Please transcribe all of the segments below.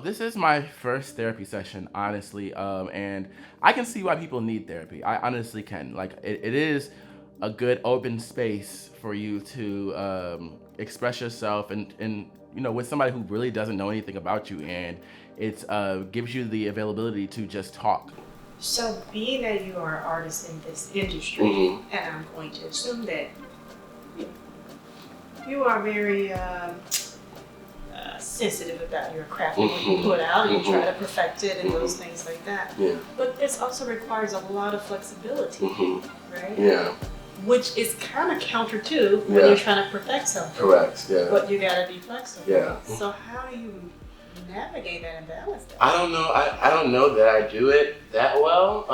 this is my first therapy session, honestly, and I can see why people need therapy. I honestly can. Like, it is a good open space for you to express yourself and with somebody who really doesn't know anything about you, and it gives you the availability to just talk. So, being that you are an artist in this industry, and I'm going to assume that you are very sensitive about your craft and what you put out, and you try to perfect it and those things like that. Yeah. But this also requires a lot of flexibility, right? Yeah. Which is kind of counter to when you're trying to perfect something. Correct. Yeah. But you got to be flexible. Yeah. So how do you navigate that and balance that? I don't know. I don't know that I do it that well.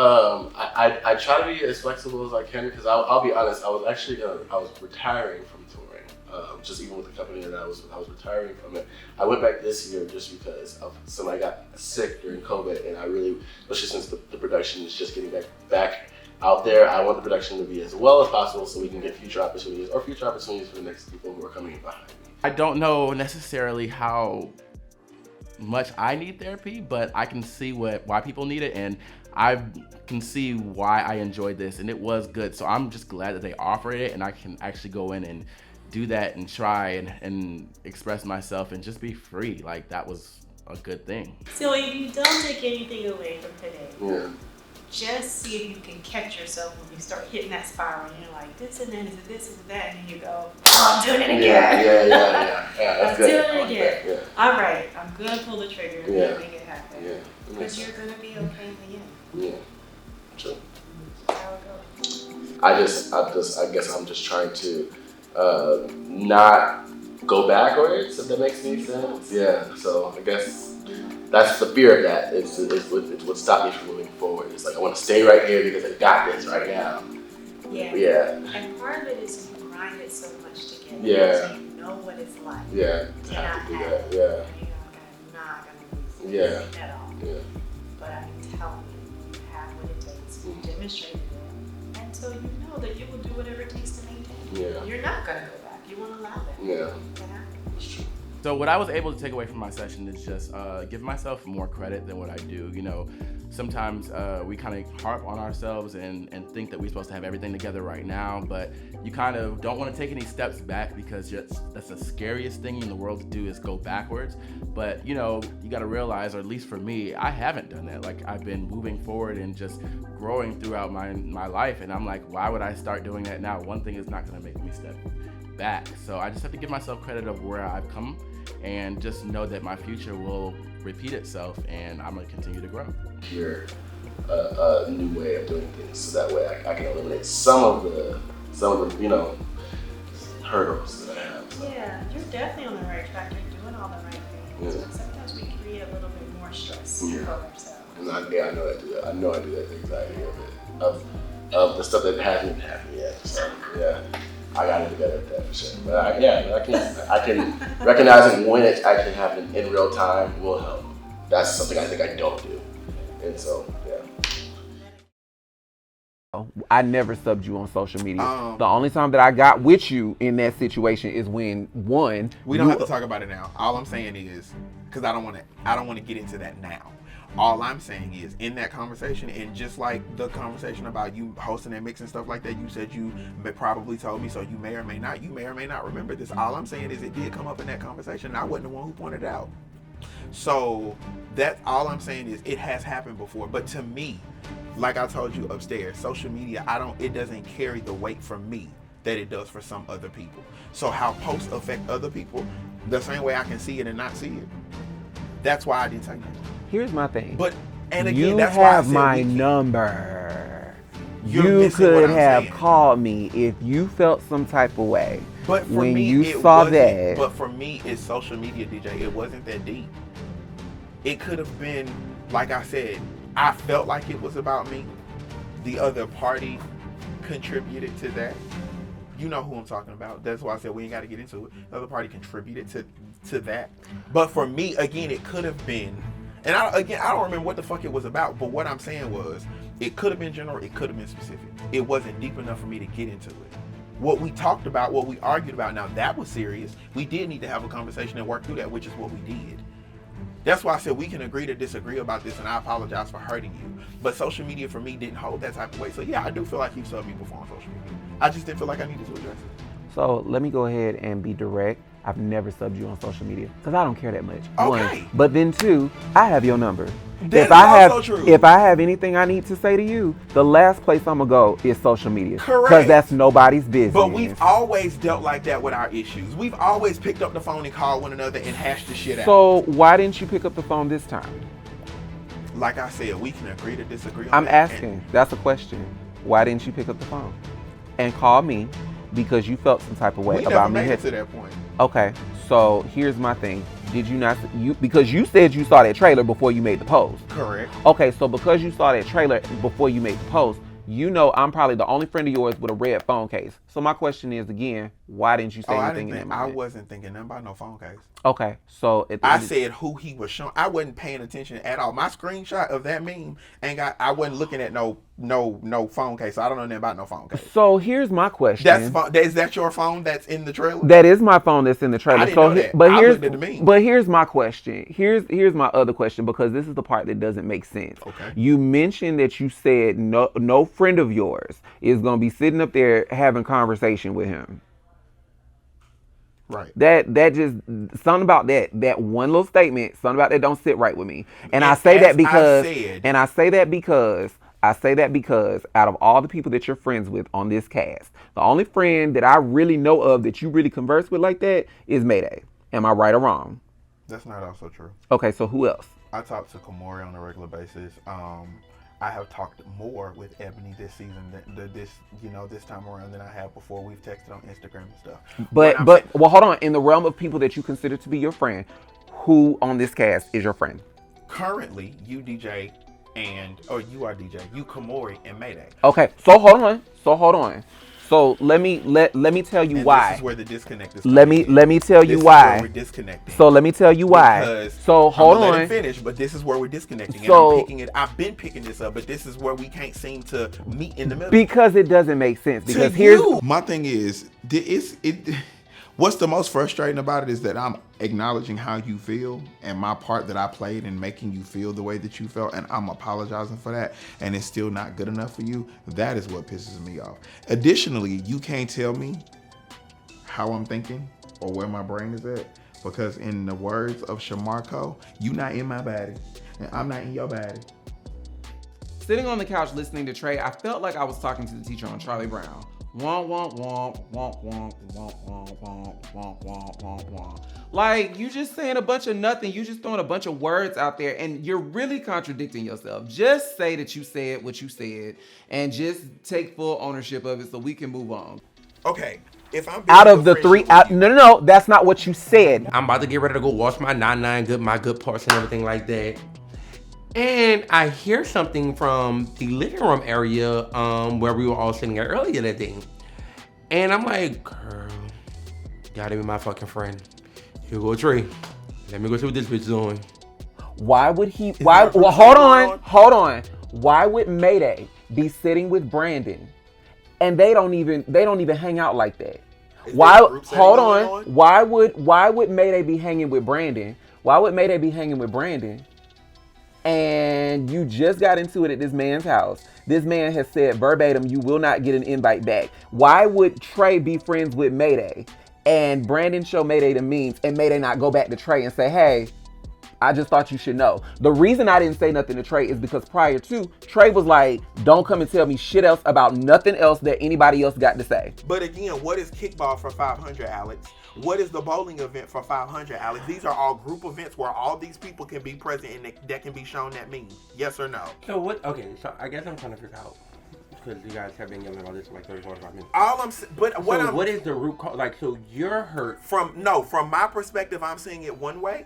I try to be as flexible as I can because I'll be honest. I was actually I was retiring from touring. Just even with the company that I was retiring from it. I went back this year just because somebody got sick during COVID, and I really, especially since the production is just getting back out there, I want the production to be as well as possible so we can get future opportunities for the next people who are coming in behind me. I don't know necessarily how much I need therapy, but I can see why people need it, and I can see why I enjoyed this, and it was good. So I'm just glad that they offered it, and I can actually go in and do that and try and express myself and just be free. Like, that was a good thing. So if you don't take anything away from today, Yeah. just see if you can catch yourself when you start hitting that spiral and you're like, this and that, this and that, and you go, oh, I'm doing it again. Yeah, that's I'm good. doing it again. Yeah. All right, I'm gonna pull the trigger and make it happen. Yeah. Because you're gonna be okay in the end. Yeah. True. How it goes. I guess I'm just trying to not go backwards, if that makes any sense. Yeah. So I guess that's the fear of that. It's what stopped me from moving forward. It's like I want to stay right here because I got this right now. Yeah. And part of it is you grind it so much together. Yeah. So you know what it's like. Yeah. To have to do that. Yeah. You're not gonna be at all. Yeah. But I'm telling you, you have what it takes. You demonstrated it. And so you know that you will do whatever it takes to maintain. Yeah. You're not gonna go back. You won't allow that. Yeah. To happen. That's true. So what I was able to take away from my session is just give myself more credit than what I do. Sometimes we kind of harp on ourselves and think that we're supposed to have everything together right now, but you kind of don't want to take any steps back because that's the scariest thing in the world to do is go backwards. But you got to realize, or at least for me, I haven't done that. Like, I've been moving forward and just growing throughout my life, and I'm like, why would I start doing that now? One thing is not going to make me step back. So I just have to give myself credit of where I've come and just know that my future will repeat itself and I'm going to continue to grow. Hear a new way of doing things so that way I can eliminate some of the hurdles that I have. So. Yeah, you're definitely on the right track. You're doing all the right things. But sometimes we create a little bit more stress for ourselves. And I know I do that. I know I do that, the anxiety of the stuff that hasn't happened yet. So yeah. I got to do better at that for sure. But I can recognizing when it's actually happening in real time will help. That's something I think I don't do. And so, yeah. I never subbed you on social media. The only time that I got with you in that situation is when we don't have to talk about it now. All I'm saying is, because I don't want to get into that now. All I'm saying is, in that conversation, and just like the conversation about you hosting and mix and stuff like that, you said you probably told me, so you may or may not remember this. All I'm saying is it did come up in that conversation, and I wasn't the one who pointed it out. So that's all I'm saying is it has happened before. But to me, like I told you upstairs, social media, it doesn't carry the weight for me that it does for some other people. So how posts affect other people, the same way I can see it and not see it. That's why I didn't say nothing. Here's my thing. And again, you that's why I have said my number. You're you could have saying. called me if you felt some type of way. But for when me, you saw that. But for me, it's social media, DJ. It wasn't that deep. It could have been, like I said, I felt like it was about me. The other party contributed to that. You know who I'm talking about. That's why I said we ain't got to get into it. The other party contributed to that. But for me, again, it could have been. And I don't remember what the fuck it was about, but what I'm saying was, it could have been general, it could have been specific. It wasn't deep enough for me to get into it. What we talked about, what we argued about, now that was serious. We did need to have a conversation and work through that, which is what we did. That's why I said we can agree to disagree about this, and I apologize for hurting you. But social media for me didn't hold that type of weight. So yeah, I do feel like you subbed me before on social media. I just didn't feel like I needed to address it. So let me go ahead and be direct. I've never subbed you on social media because I don't care that much. Okay. One, but then two, I have your number. That is also true. If I have anything I need to say to you, the last place I'm gonna go is social media. Correct. Because that's nobody's business. But we've always dealt like that with our issues. We've always picked up the phone and called one another and hashed the shit out. So why didn't you pick up the phone this time? Like I said, we can agree to disagree on I'm that. asking. That's a question. Why didn't you pick up the phone and call me because you felt some type of way We about never me? made it to that point. Okay, so here's my thing. Did you not, because you said you saw that trailer before you made the post. Correct. Okay, so because you saw that trailer before you made the post, you know I'm probably the only friend of yours with a red phone case. So my question is again, why didn't you say anything in that moment? I wasn't thinking nothing about no phone case. Okay, so I said who he was showing. I wasn't paying attention at all. My screenshot of that meme I wasn't looking at no phone case. So I don't know nothing about no phone case. So here's my question. Is that your phone that's in the trailer? That is my phone that's in the trailer. I didn't know that. But here's my question. Here's my other question, because this is the part that doesn't make sense. Okay. You mentioned that you said no friend of yours is gonna be sitting up there having conversation with him. Right. That just something about that one little statement, something about that don't sit right with me. And I say that because out of all the people that you're friends with on this cast, the only friend that I really know of that you really converse with like that is Mayday. Am I right or wrong? That's not also true. Okay, so who else? I talk to Kamori on a regular basis. I have talked more with Ebony this season this time around than I have before. We've texted on Instagram and stuff. But hold on. In the realm of people that you consider to be your friend, who on this cast is your friend? Currently, you DJ you are DJ. You Kamori and Mayday. Okay, so hold on. So let me tell you why. This is where the disconnect is. Let me tell you why. We're disconnecting. So let me tell you why. Because so hold on. Let it finish, but this is where we're disconnecting. So, and I'm picking it. I've been picking this up, but this is where we can't seem to meet in the middle. Because it doesn't make sense. Because my thing is, what's the most frustrating about it is that I'm acknowledging how you feel and my part that I played in making you feel the way that you felt, and I'm apologizing for that, and it's still not good enough for you. That is what pisses me off. Additionally, you can't tell me how I'm thinking or where my brain is at, because in the words of Shamarco, you not in my body and I'm not in your body. Sitting on the couch listening to Trey, I felt like I was talking to the teacher on Charlie Brown. Womp, womp, womp, womp, womp, womp, womp, womp, womp, womp, womp, womp. Like, you just saying a bunch of nothing. You just throwing a bunch of words out there, and you're really contradicting yourself. Just say that you said what you said, and just take full ownership of it so we can move on. Okay. If I'm out of the three, no, that's not what you said. I'm about to get ready to go wash my my good parts and everything like that. And I hear something from the living room area where we were all sitting there earlier that day. And I'm like, girl, gotta be my fucking friend. Here go Trey. Let me go see what this bitch is doing. Why would he? Well, hold on. Why would Mayday be sitting with Brandon, and they don't even hang out like that? Why? Hold on. Why would Mayday be hanging with Brandon? Why would Mayday be hanging with Brandon? And you just got into it at this man's house. This man has said verbatim, you will not get an invite back. Why would Trey be friends with Mayday and Brandon show Mayday the memes and Mayday not go back to Trey and say, hey, I just thought you should know. The reason I didn't say nothing to Trey is because prior to, Trey was like, don't come and tell me shit else about nothing else that anybody else got to say. But again, what is kickball for 500, Alex? What is the bowling event for 500, Alex? These are all group events where all these people can be present and that can be shown that meme. Yes or no? So what? Okay, so I guess I'm trying to figure out, because you guys have been yelling about this for like 30, 45 minutes. What is the root cause? Like, so you're hurt. From my perspective, I'm seeing it one way.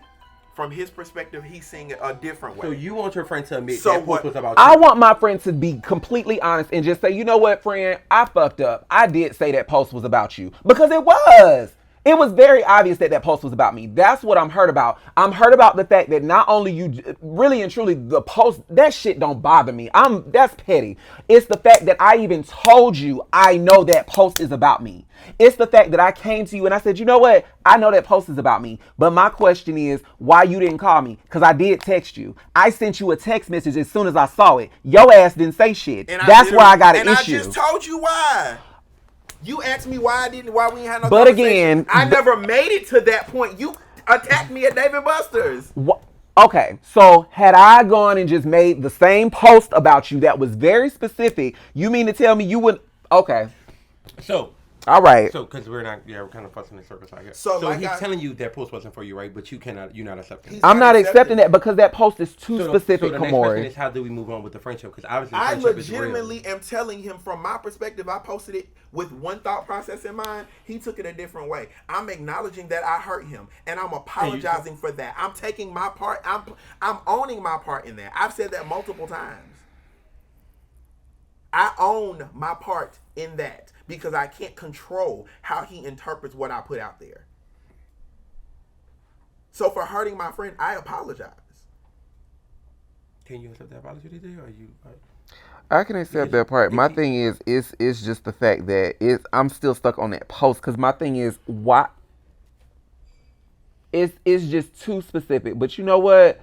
From his perspective, he's seeing it a different way. So you want your friend to admit that post was about you? I want my friend to be completely honest and just say, you know what, friend? I fucked up. I did say that post was about you. Because it was. It was very obvious that that post was about me. That's what I'm hurt about. I'm hurt about the fact that not only you, really and truly, the post, that shit don't bother me. That's petty. It's the fact that I even told you I know that post is about me. It's the fact that I came to you and I said, you know what? I know that post is about me. But my question is, why you didn't call me? Because I did text you. I sent you a text message as soon as I saw it. Your ass didn't say shit. And That's why I got an and issue. I just told you why. You asked me why we ain't had no But conversation. again, I never made it to that point. You attacked me at Dave & Buster's. Okay, so had I gone and just made the same post about you that was very specific, you mean to tell me you wouldn't? Okay. So. All right. So, because we're kind of fussing in circles out here. So like he's telling you that post wasn't for you, right? But you're not accepting it. I'm not accepting that because that post is too specific, So the next question is, how do we move on with the friendship? Because obviously I friendship legitimately is real. am telling him from my perspective, I posted it with one thought process in mind. He took it a different way. I'm acknowledging that I hurt him, and I'm apologizing for that. I'm taking my part. I'm owning my part in that. I've said that multiple times. I own my part in that because I can't control how he interprets what I put out there. So for hurting my friend, I apologize. Can you accept that apology today, or you? I can accept that part. My thing is, it's just the fact that I'm still stuck on that post because my thing is, why? It's just too specific. But you know what?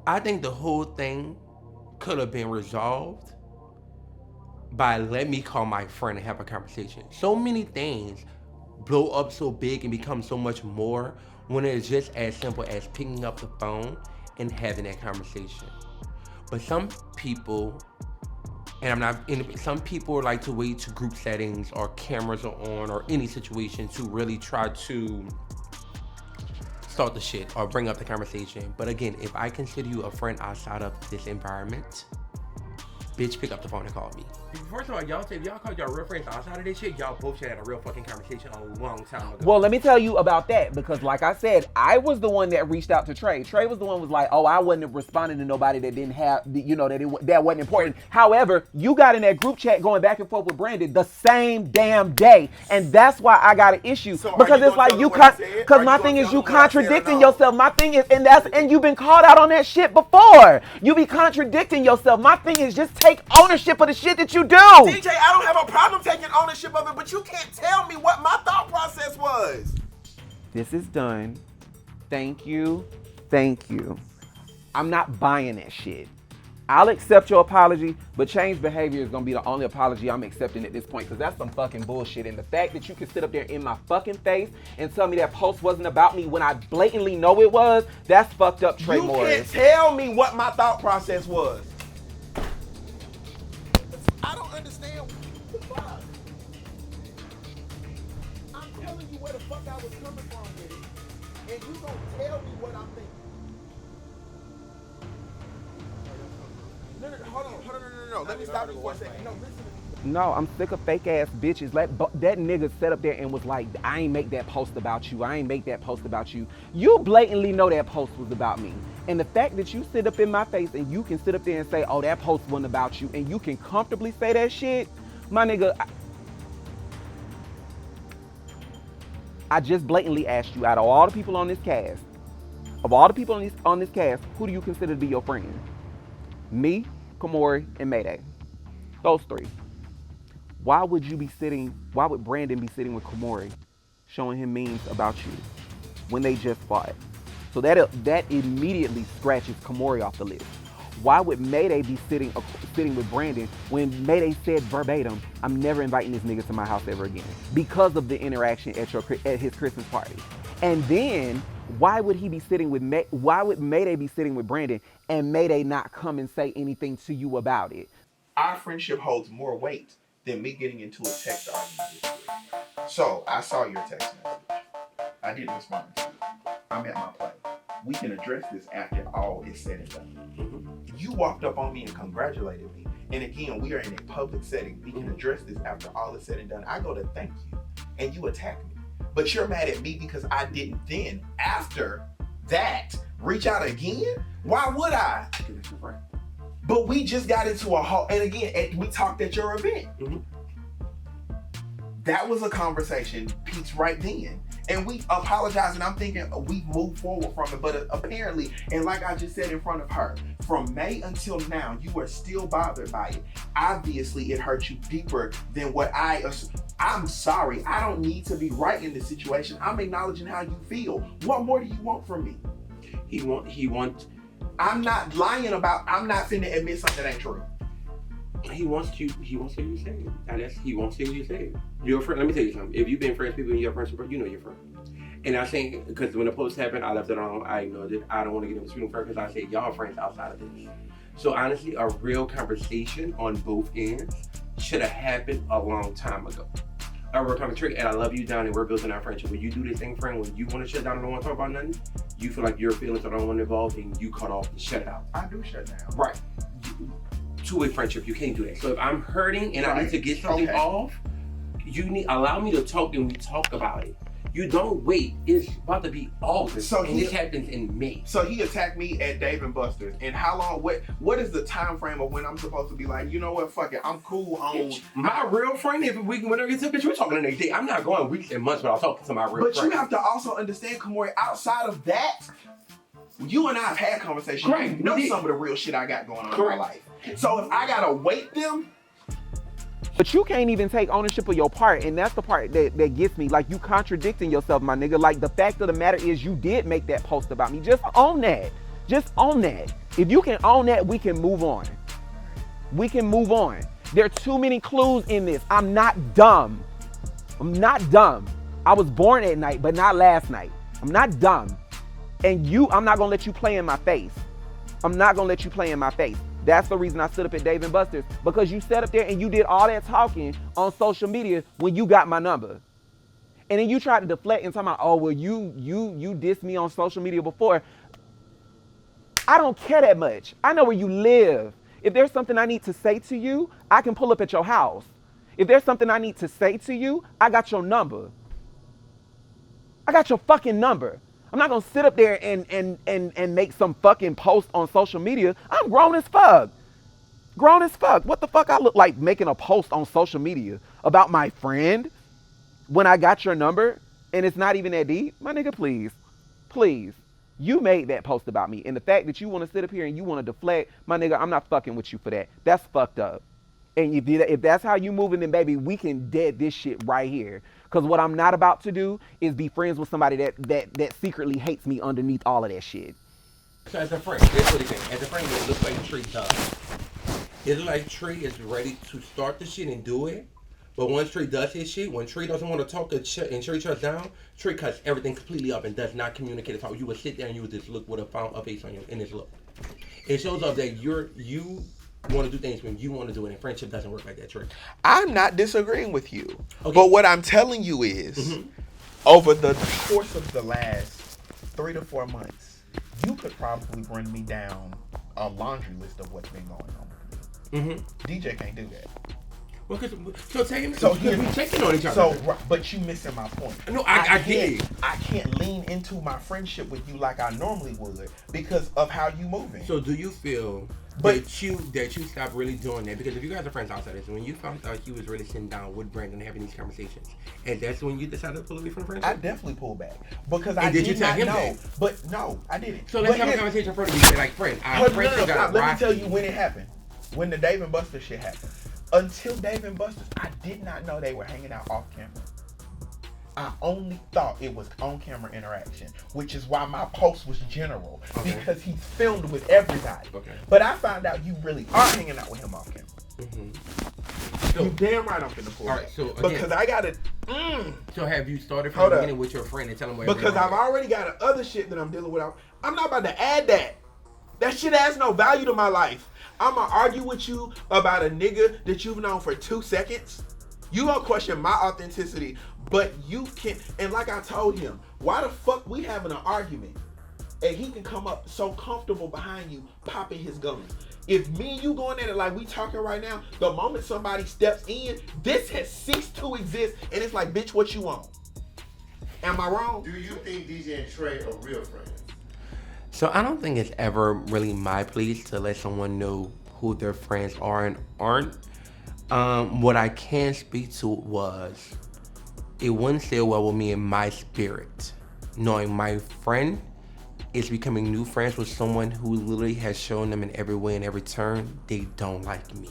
I think the whole thing could have been resolved by let me call my friend and have a conversation. So many things blow up so big and become so much more when it's just as simple as picking up the phone and having that conversation. But some people, some people like to wait to group settings or cameras are on or any situation to really try to start the shit or bring up the conversation. But again, if I consider you a friend outside of this environment, bitch, pick up the phone and call me. First of all, y'all say if y'all called y'all real friends outside of this shit, y'all both should have had a real fucking conversation a long time ago. Well, let me tell you about that because, like I said, I was the one that reached out to Trey. Trey was the one who was like, "Oh, I wouldn't have responded to nobody that didn't have, that wasn't important." However, you got in that group chat going back and forth with Brandon the same damn day, and that's why I got an issue because it's like because my thing is you contradicting yourself. My thing is, and you've been called out on that shit before. You be contradicting yourself. My thing is just take ownership of the shit that you do. DJ, I don't have a problem taking ownership of it, but you can't tell me what my thought process was. This is done. Thank you. Thank you. I'm not buying that shit. I'll accept your apology, but change behavior is going to be the only apology I'm accepting at this point because that's some fucking bullshit. And the fact that you can sit up there in my fucking face and tell me that post wasn't about me when I blatantly know it was, that's fucked up, Trey Morris. You can't tell me what my thought process was. I don't understand what the fuck. I'm telling you where the fuck I was coming from with it, and you don't tell me what I'm thinking. No, hold on, no. Let me stop you for a second. No, listen to me. No, I'm sick of fake ass bitches. That nigga sat up there and was like, I ain't make that post about you. I ain't make that post about you. You blatantly know that post was about me. And the fact that you sit up in my face and you can sit up there and say, oh, that post wasn't about you, and you can comfortably say that shit, my nigga, I just blatantly asked you, out of all the people on this cast, on this cast, who do you consider to be your friend? Me, Kamori, and Mayday. Those three. Why would Brandon be sitting with Kamori showing him memes about you when they just fought? So that immediately scratches Kamori off the list. Why would Mayday be sitting with Brandon when Mayday said verbatim, I'm never inviting this nigga to my house ever again because of the interaction at his Christmas party? And then why would Mayday be sitting with Brandon and Mayday not come and say anything to you about it? Our friendship holds more weight than me getting into a text argument with you. So I saw your text message. I didn't respond to it. I'm at my play. We can address this after all is said and done. You walked up on me and congratulated me. And again, we are in a public setting. We can address this after all is said and done. I go to thank you, and you attack me. But you're mad at me because I didn't then, after that, reach out again? Why would I? But we just got into a halt. And again, we talked at your event. That was a conversation piece right then. And we apologized, and I'm thinking we moved forward from it. But apparently, and like I just said in front of her, from May until now, you are still bothered by it. Obviously, it hurt you deeper than what I'm sorry. I don't need to be right in this situation. I'm acknowledging how you feel. What more do you want from me? He wants. I'm not lying about. I'm not finna admit something that ain't true. He wants you. He wants to hear you say it. And he wants to hear you say it. You're a friend. Let me tell you something. If you've been friends with people and you're friends with people, you know you're friend. And I think because when the post happened, I left it on. I ignored it. I don't want to get into speaking first because I said y'all friends outside of this. So honestly, a real conversation on both ends should have happened a long time ago. A real conversation, and I love you down, and we're building our friendship. When you do this thing, friend, when you want to shut down and don't want to talk about nothing, you feel like your feelings are the only one involved, and you cut off and shut it out. I do shut down. Right. Two-way friendship, you can't do that. So if I'm hurting and I need to get something off, allow me to talk and we talk about it. You don't wait. It's about to be August, and this happens in May. So he attacked me at Dave & Buster's. And how long? What is the time frame of when I'm supposed to be like, you know what? Fuck it, I'm cool on my real friend. If we when I get to bitch, we're talking the next day. I'm not going weeks and months, but I'll talk to my real friend. But you have to also understand, Kamori. Outside of that, you and I have had conversations. Correct. You know some of the real shit I got going on in my life. So if I gotta wait them. But you can't even take ownership of your part, and that's the part that gets me. Like, you contradicting yourself, my nigga. Like, the fact of the matter is you did make that post about me. Just own that. Just own that. If you can own that, we can move on. We can move on. There are too many clues in this. I'm not dumb. I'm not dumb. I was born at night, but not last night. I'm not dumb. And I'm not gonna let you play in my face. I'm not gonna let you play in my face. That's the reason I stood up at Dave & Buster's, because you sat up there and you did all that talking on social media when you got my number. And then you tried to deflect and talk about, oh, well, you dissed me on social media before. I don't care that much. I know where you live. If there's something I need to say to you, I can pull up at your house. If there's something I need to say to you, I got your number. I got your fucking number. I'm not gonna sit up there and make some fucking post on social media. I'm grown as fuck. Grown as fuck. What the fuck I look like making a post on social media about my friend when I got your number and it's not even that deep? My nigga, please. Please. You made that post about me. And the fact that you wanna sit up here and you wanna deflect, my nigga, I'm not fucking with you for that. That's fucked up. And if that's how you moving, then baby, we can dead this shit right here. Because what I'm not about to do is be friends with somebody that secretly hates me underneath all of that shit. So as a friend, that's what he said. As a friend, it looks like Tree does. It looks like Tree is ready to start the shit and do it. But once Tree does his shit, when Tree doesn't want to talk and Tree shuts down, Tree cuts everything completely up and does not communicate at all. You would sit there and you would just look with a face on you in this look. It shows up that you want to do things when you want to do it, and friendship doesn't work like that, Trey. I'm not disagreeing with you. Okay. But what I'm telling you is, over the course of the last 3 to 4 months, you could probably run me down a laundry list of what's been going on with me. DJ can't do that. Well, so tell him. So we checking on each other. So, but you missing my point. No, I get it. I can't lean into my friendship with you like I normally would because of how you moving. So do you feel that you stopped really doing that? Because if you guys are friends outside this, when you found out he was really sitting down with Brandon and having these conversations, and that's when you decided to pull away from friendship? I definitely pulled back because did you tell him that? But no, I didn't. So let's have a conversation in front of you. Say like, friend, let me tell you when it happened. When the Dave & Buster's shit happened. Until Dave & Buster's, I did not know they were hanging out off camera. I only thought it was on-camera interaction, which is why my post was general, because he's filmed with everybody. Okay. But I found out you really are hanging out with him off camera. So, you damn right I'm finna pull that. So again, because I gotta. So have you started from the beginning with your friend and tell him where? Because I've already got other shit that I'm dealing with. I'm not about to add that. That shit has no value to my life. I'm gonna argue with you about a nigga that you've known for 2 seconds. You gonna question my authenticity, but you can. And like I told him, why the fuck we having an argument? And he can come up so comfortable behind you, popping his guns. If me and you going at it like we talking right now, the moment somebody steps in, this has ceased to exist, and it's like, bitch, what you want? Am I wrong? Do you think DJ and Trey are real friends? So I don't think it's ever really my place to let someone know who their friends are and aren't. What I can speak to was it wouldn't sit well with me in my spirit, knowing my friend is becoming new friends with someone who literally has shown them in every way and every turn they don't like me.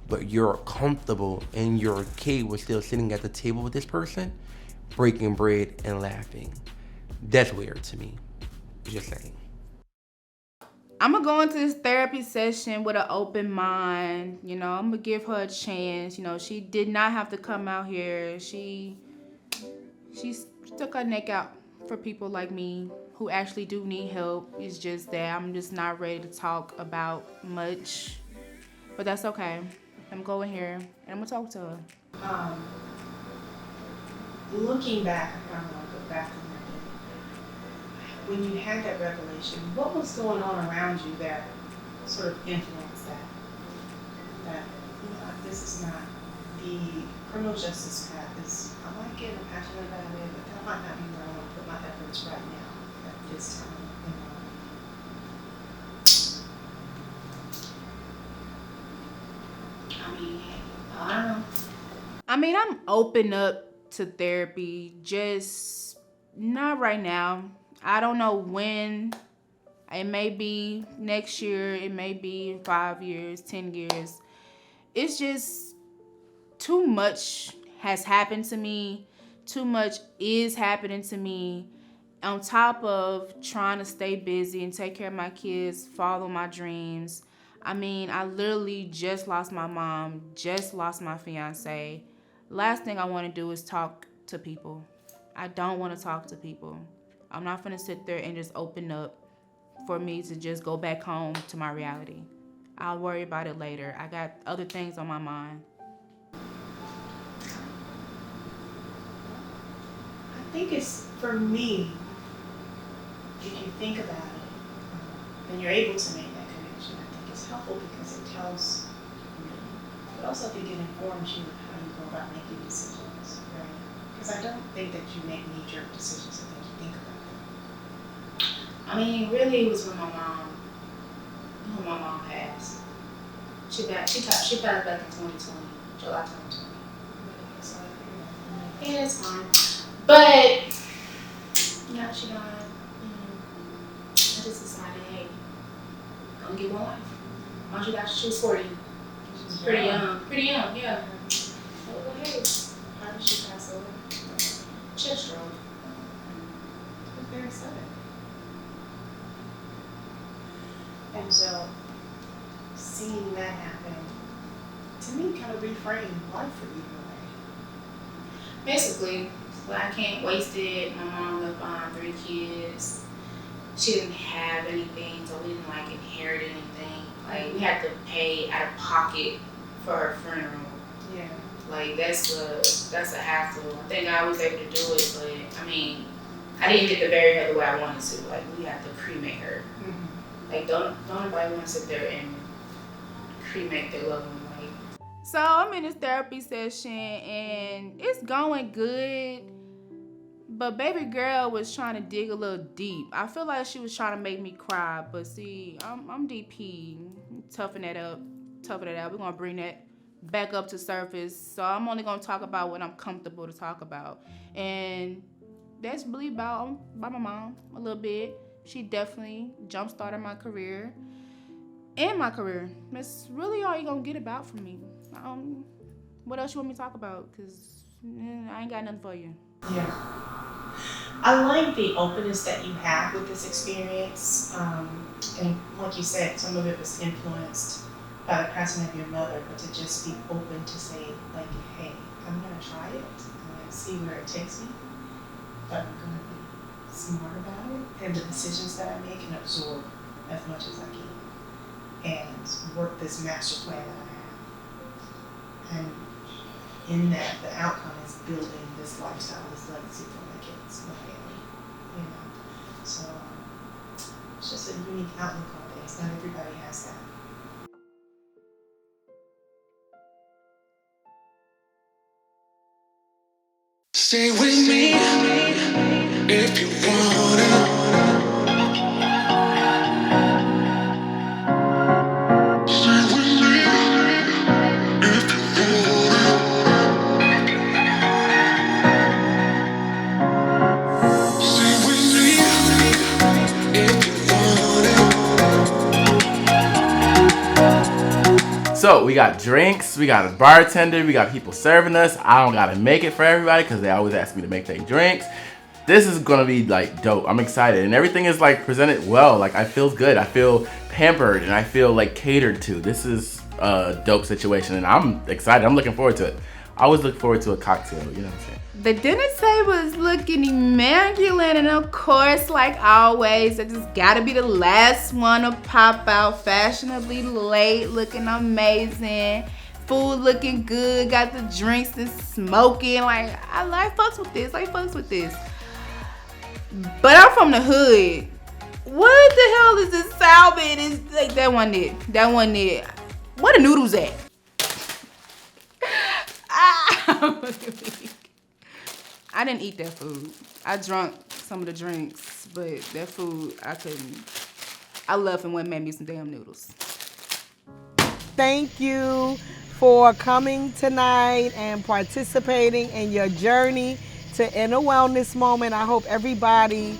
But you're comfortable and you're okay with still sitting at the table with this person, breaking bread and laughing. That's weird to me. Just saying. I'm gonna go into this therapy session with an open mind. I'm gonna give her a chance. She did not have to come out here. She stuck her neck out for people like me who actually do need help. It's just that I'm just not ready to talk about much. But that's okay. I'm going here and I'm gonna talk to her. Looking back, I kind of want to go back a little bit. When you had that revelation, what was going on around you that sort of influenced that? That this is not the criminal justice path. I like it, I'm passionate about it, but that might not be where I want to put my efforts right now at this time. I don't know. I'm open up to therapy, just not right now. I don't know when. It may be next year, it may be 5 years, 10 years. It's just too much has happened to me. Too much is happening to me. On top of trying to stay busy and take care of my kids, follow my dreams. I literally just lost my mom, just lost my fiance. Last thing I want to do is talk to people. I don't want to talk to people. I'm not going to sit there and just open up for me to just go back home to my reality. I'll worry about it later. I got other things on my mind. I think it's, for me, if you think about it, and you're able to make that connection, I think it's helpful because it tells you, but also I think it informs you how you go about making decisions, right? Because I don't think that you make knee-jerk decisions. I think you think about them. Really, it was when my mom passed. She passed back in 2020, July 2020. So, yeah, it's fine. But, she died. I just decided, hey, I'm gonna get one life. When she died, she was 40. She was pretty young, yeah. So, hey, how did she pass away? Chest stroke. It was very sudden. And so, seeing that happen, to me, kind of reframed life for you in a way. Basically, I can't waste it. My mom left behind 3 kids. She didn't have anything, so we didn't inherit anything. We had to pay out of pocket for her funeral. Yeah. That's a hassle. I think I was able to do it, but I didn't get to bury her the way I wanted to. We had to cremate her. Mm-hmm. Don't nobody want to sit there and cremate their loved one. So I'm in this therapy session and it's going good. But baby girl was trying to dig a little deep. I feel like she was trying to make me cry. But see, I'm DP. Toughen that up. We're going to bring that back up to surface. So I'm only going to talk about what I'm comfortable to talk about. And that's really about my mom a little bit. She definitely jump-started my career. That's really all you're going to get about from me. What else you want me to talk about? Because I ain't got nothing for you. Yeah. I like the openness that you have with this experience. And like you said, some of it was influenced by the passing of your mother, but to just be open to say, hey, I'm going to try it. I'm going to see where it takes me. But I'm going to be smart about it. And the decisions that I make and absorb as much as I can. And work this master plan that I have. And in that, the outcome is building this lifestyle, this legacy for my kids, my family, So it's just a unique outlook on things. Not everybody has that. Stay with me if you wanna. Stay with me if you wanna. So we got drinks, we got a bartender, we got people serving us. I don't gotta make it for everybody because they always ask me to make their drinks. This is gonna be like dope. I'm excited, and everything is like presented well. Like I feel good. I feel pampered, and I feel like catered to. This is a dope situation, and I'm excited. I'm looking forward to it. I always look forward to a cocktail. You know what I'm saying? The dinner table is looking immaculate, and of course, like always, I just gotta be the last one to pop out. Fashionably late, looking amazing. Food looking good. Got the drinks and smoking. Like I fucks with this. But I'm from the hood. What the hell is this salmon? It's like that one there. Where the noodles at? I didn't eat that food. I drunk some of the drinks, but that food I couldn't. I love it when it made me some damn noodles. Thank you for coming tonight and participating in your journey to Inner Wellness Moment. I hope everybody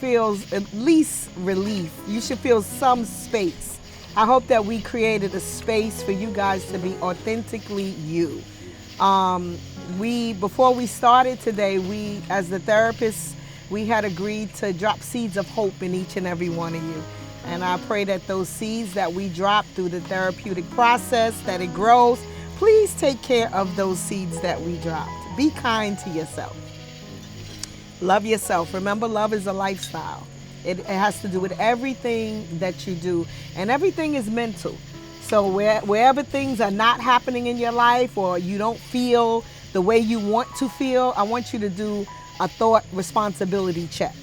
feels at least relief. You should feel some space. I hope that we created a space for you guys to be authentically you. Before we started today, we, as the therapists, we had agreed to drop seeds of hope in each and every one of you. And I pray that those seeds that we drop through the therapeutic process, that it grows. Please take care of those seeds that we dropped. Be kind to yourself. Love yourself. Remember, love is a lifestyle. It has to do with everything that you do. And everything is mental. So wherever things are not happening in your life or you don't feel the way you want to feel, I want you to do a thought responsibility check.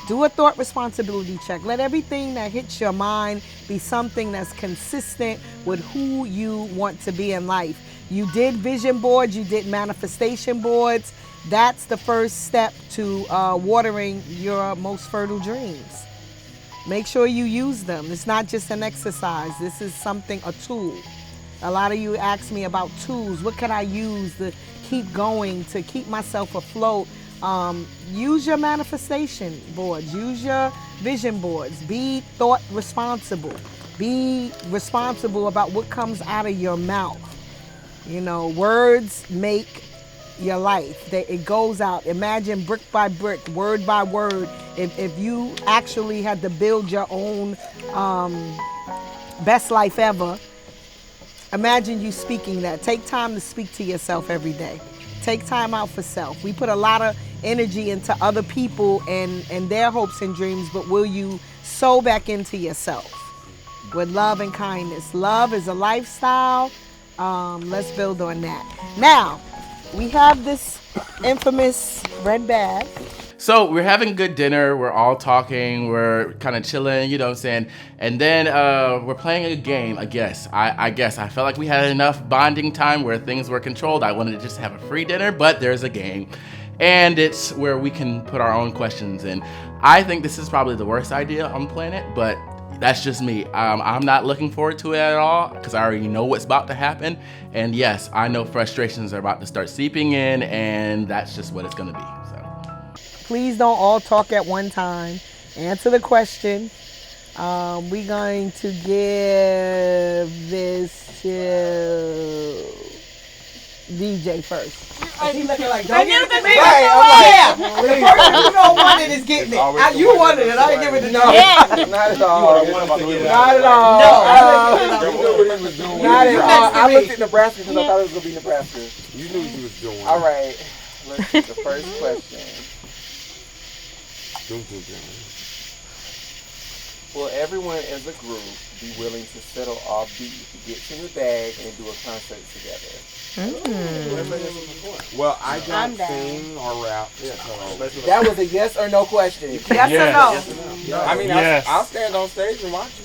Do a thought responsibility check. Let everything that hits your mind be something that's consistent with who you want to be in life. You did vision boards, you did manifestation boards. That's the first step to watering your most fertile dreams. Make sure you use them. It's not just an exercise. This is something, a tool. A lot of you ask me about tools. What can I use to keep going, to keep myself afloat? Use your manifestation boards. Use your vision boards. Be thought responsible. Be responsible about what comes out of your mouth. You know, words make your life. It goes out. Imagine brick by brick, word by word. If you actually had to build your own best life ever, imagine you speaking that. Take time to speak to yourself every day. Take time out for self. We put a lot of energy into other people and their hopes and dreams, but will you sow back into yourself with love and kindness? Love is a lifestyle. Let's build on that. Now, we have this infamous red bag. So we're having good dinner, we're all talking, we're kind of chilling, you know what I'm saying? And then we're playing a game, I guess. I felt like we had enough bonding time where things were controlled. I wanted to just have a free dinner, but there's a game. And it's where we can put our own questions in. I think this is probably the worst idea on the planet, but that's just me. I'm not looking forward to it at all because I already know what's about to happen. And yes, I know frustrations are about to start seeping in, and that's just what it's gonna be. So please don't all talk at one time. Answer the question. We're going to give this to DJ first. He looking like, don't give it to me. Right, I'm like, the person who don't want it is getting it. You wanted it, I didn't give it to you. Not at all. Not at all. Not at all. I looked at Nebraska because I thought it was going to be Nebraska. You knew you was doing. All right. Let's get the first question. Will everyone as a group be willing to settle all beef, get to the bag, and do a concert together? Well, I don't sing or rap. That was a yes or no question. Yes or no? I mean, yes. I'll stand on stage and watch you.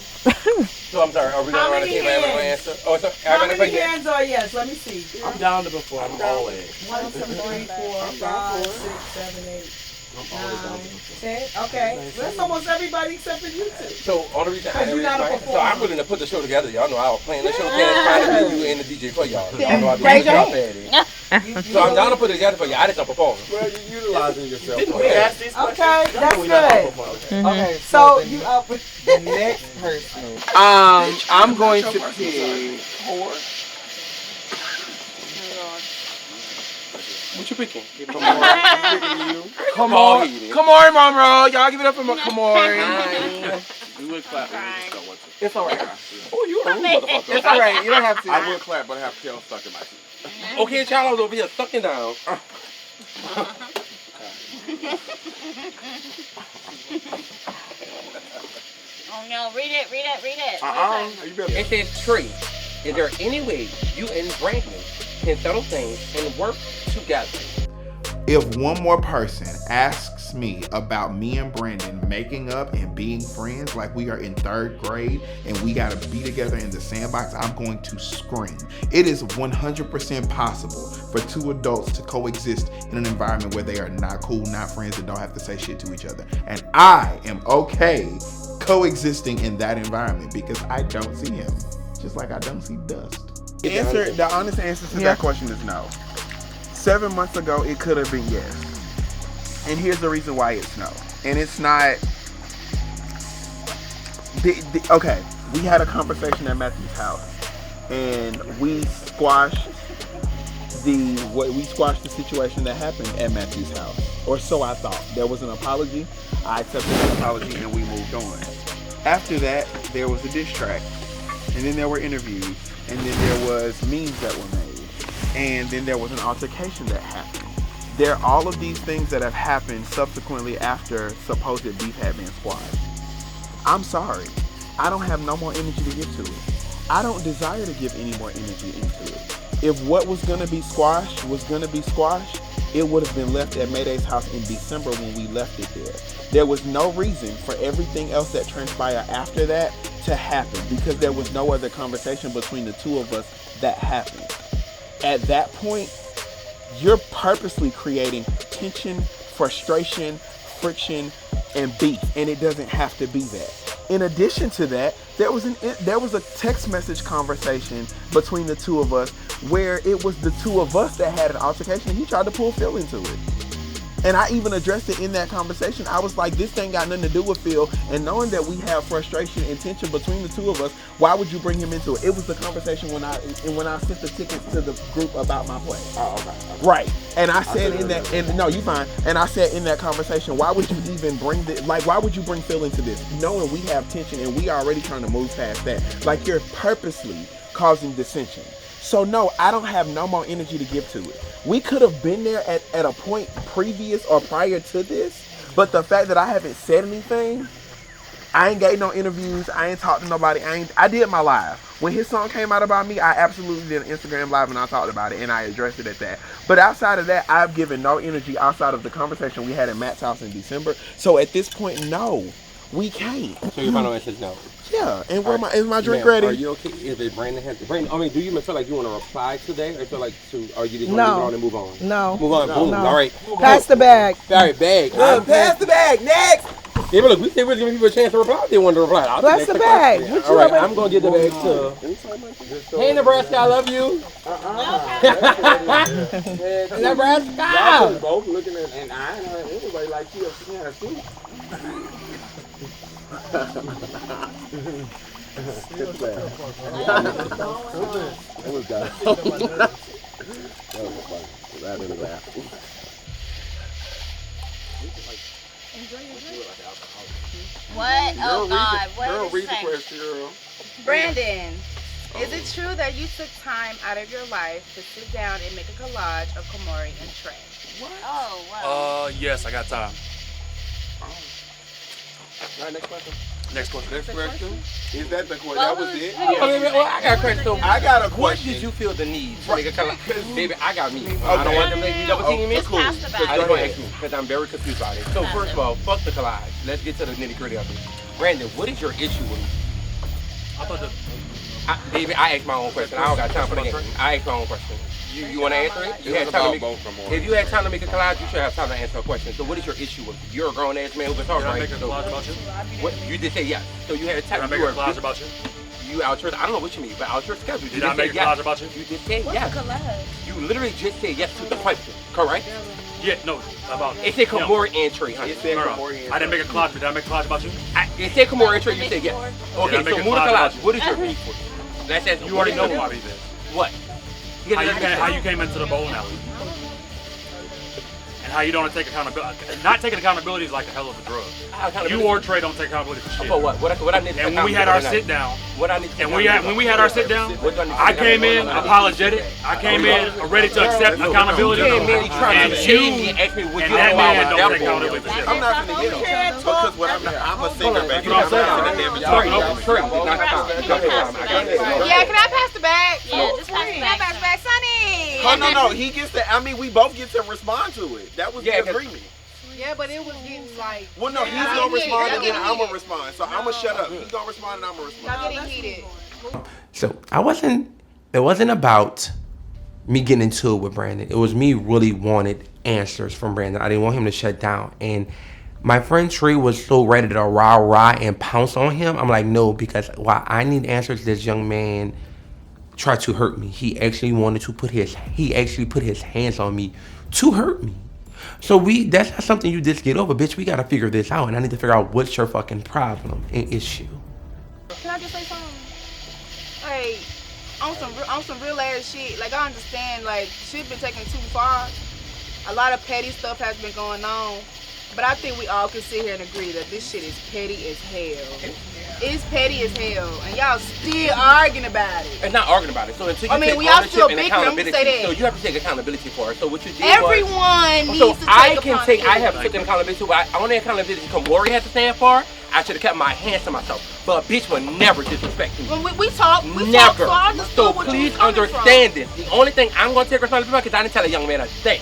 So I'm sorry, are we going to run a table? Everyone answer? Oh, sorry. How many hands are yes? Let me see. I'm down to before. I'm always. 1, 2, 3, 4, 5, 6, 7, 8. 9, 10. Okay, that's almost everybody except for you two. So on the reason you're not a performer. So I'm willing to put the show together. Y'all know I was playing the show, trying to be you and the DJ for y'all. Y'all know I do Raise your drop hand. at it. So I'm down to put it together for you. I just don't perform. Well, you're utilizing yourself. Didn't we ask these questions? Okay, that's good. Okay, So you up with the next person. I'm going to pick. What you picking? Come on, I'm picking you. Come on, Monroe. Y'all give it up for Kamari. You would clap when you just don't want to. It's alright. Oh, you a rude motherfucker. It's alright. You don't have to. I would clap, but I have tail stuck in my teeth. Okay, child, I was over here sucking down. Oh no, read it. You better. It says, Trey, is there any way you and Brandon can settle things and work together? If one more person asks me about me and Brandon making up and being friends like we are in 3rd grade and we gotta be together in the sandbox, I'm going to scream. It is 100% possible for 2 adults to coexist in an environment where they are not cool, not friends, and don't have to say shit to each other. And I am okay coexisting in that environment because I don't see him, just like I don't see Dust. The honest answer to that question is no. 7 months ago, it could have been yes. And here's the reason why it's no. And it's not... Okay, we had a conversation at Matthew's house. And we squashed the situation that happened at Matthew's house. Or so I thought. There was an apology. I accepted the apology and we moved on. After that, there was a diss track. And then there were interviews. And then there was memes that were made. And then there was an altercation that happened. There are all of these things that have happened subsequently after supposed beef had been squashed. I'm sorry. I don't have no more energy to give to it. I don't desire to give any more energy into it. If what was going to be squashed was going to be squashed, it would have been left at Mayday's house in December when we left it there. There was no reason for everything else that transpired after that to happen because there was no other conversation between the 2 of us that happened. At that point, you're purposely creating tension, frustration, friction, and beef, and it doesn't have to be that. In addition to that, there was a text message conversation between the 2 of us where it was the 2 of us that had an altercation, and he tried to pull Phil into it. And I even addressed it in that conversation. I was like, this thing got nothing to do with Phil. And knowing that we have frustration and tension between the 2 of us, why would you bring him into it? It was the conversation when I sent the tickets to the group about my play. Oh, okay. Right. And I said no, you fine. And I said in that conversation, why would you even bring why would you bring Phil into this? Knowing we have tension and we are already trying to move past that. Like, you're purposely causing dissension. So no, I don't have no more energy to give to it. We could have been there at a point previous or prior to this, but the fact that I haven't said anything, I ain't gave no interviews, I ain't talked to nobody, I did my live. When his song came out about me, I absolutely did an Instagram live and I talked about it and I addressed it at that. But outside of that, I've given no energy outside of the conversation we had at Matt's house in December. So at this point, no, we can't. So your final answer is no? Yeah, and is my drink ready? Are you okay if Brandon I mean, do you feel like you want to reply today or feel like or you just want to move on and move on? No. Move on, boom. All right. Pass the bag. All right, bag. Pass the bag. Next. Yeah, but look, we still really giving people a chance to reply if they want to reply. Pass the bag. All right, I'm going to get the bag to... Hey, Nebraska, I love you. Nebraska. Y'all both looking at and eyeing her anyway like she has food. What? Oh God! What Girl, is read it the saying? question, girl. Brandon, is it true that you took time out of your life to sit down and make a collage of Kamari and Trey? What? Oh wow. Yes, I got time. All right, next question. Next question. Next question. Is that the question? Well, That was it? I got a question. I got a What question. did you feel the need to make a collage? Baby, I got me. Okay. I don't want them to be double teaming me. Just pass the bag. I just want to ask you because I'm very confused about it. So first of all, fuck the collage. Let's get to the nitty gritty of it. Brandon, what is your issue with me? I thought that. Baby, I asked my own question. I don't got time for the game. I asked my own question. You want to answer it? You had time to make, if you had time to make a collage, you should have time to answer a question. So what is your issue with it? You're a grown ass man who can talk, Did I right? make a collage about you? What, you did say yes. So you had time. Did I make a collage about you? You out your, I don't know what you mean, but out your schedule. Did I make a collage about you? You just said What's yes. a collage? You literally just said yes to the question, correct? Yeah, no, about It said Kamori entry, honey. It said No, no. Kamori entry. I didn't make a collage, but did I make a collage about you? It said Kamori entry, you said yes. Did I Okay, make so a move the collage about collage. you? What is your beef with it? That says, You already know what my beef is. What? How you came into the bowling alley. And how you don't take accountability. Not taking accountability is like a hell of a drug. You or Trey don't take accountability for shit. For what? What I need to And when we had our sit down, what I need to and when we had our sit down, I came in apologetic. I came in ready to accept accountability. And you asked me what and you that know man about don't take accountability for shit. I'm not gonna yell because what I'm a singer, baby. You know what I'm saying? Yeah, can I pass the bag? Yeah, just pass Can I pass the bag? Sonny! Oh no, he gets to. I mean, we both get to respond to it. That was the agreement. Yeah, but it was getting like... Well, no, he's gonna respond and then I'm gonna respond. So I'm gonna shut up. He's gonna respond and I'm gonna respond. Y'all getting heated. So it wasn't about me getting into it with Brandon. It was me really wanted answers from Brandon. I didn't want him to shut down. And my friend Tree was so ready to rah and pounce on him. I'm like, no, because while I need answers, this young man tried to hurt me. He actually put his hands on me to hurt me. So that's not something you just get over, bitch. We gotta figure this out, and I need to figure out what's your fucking problem and issue. Can I just say something? Like, on some real ass shit. Like, I understand, like, shit been taken too far. A lot of petty stuff has been going on. But I think we all can sit here and agree that this shit is petty as hell. It's petty as hell, and y'all still arguing about it. It's not arguing about it. So until you take we all ownership still and bickering. I'm gonna accountability, say that. so you have to take accountability for it. So what you did Everyone was, needs to take accountability. I have taken accountability. But on the accountability Kamori had to stand for, I should have kept my hands to myself. But a bitch would never disrespect me. When we talk, Never. so I understood So what you please was coming understand this. The only thing I'm going to take responsibility for, because I didn't tell a young man a thing.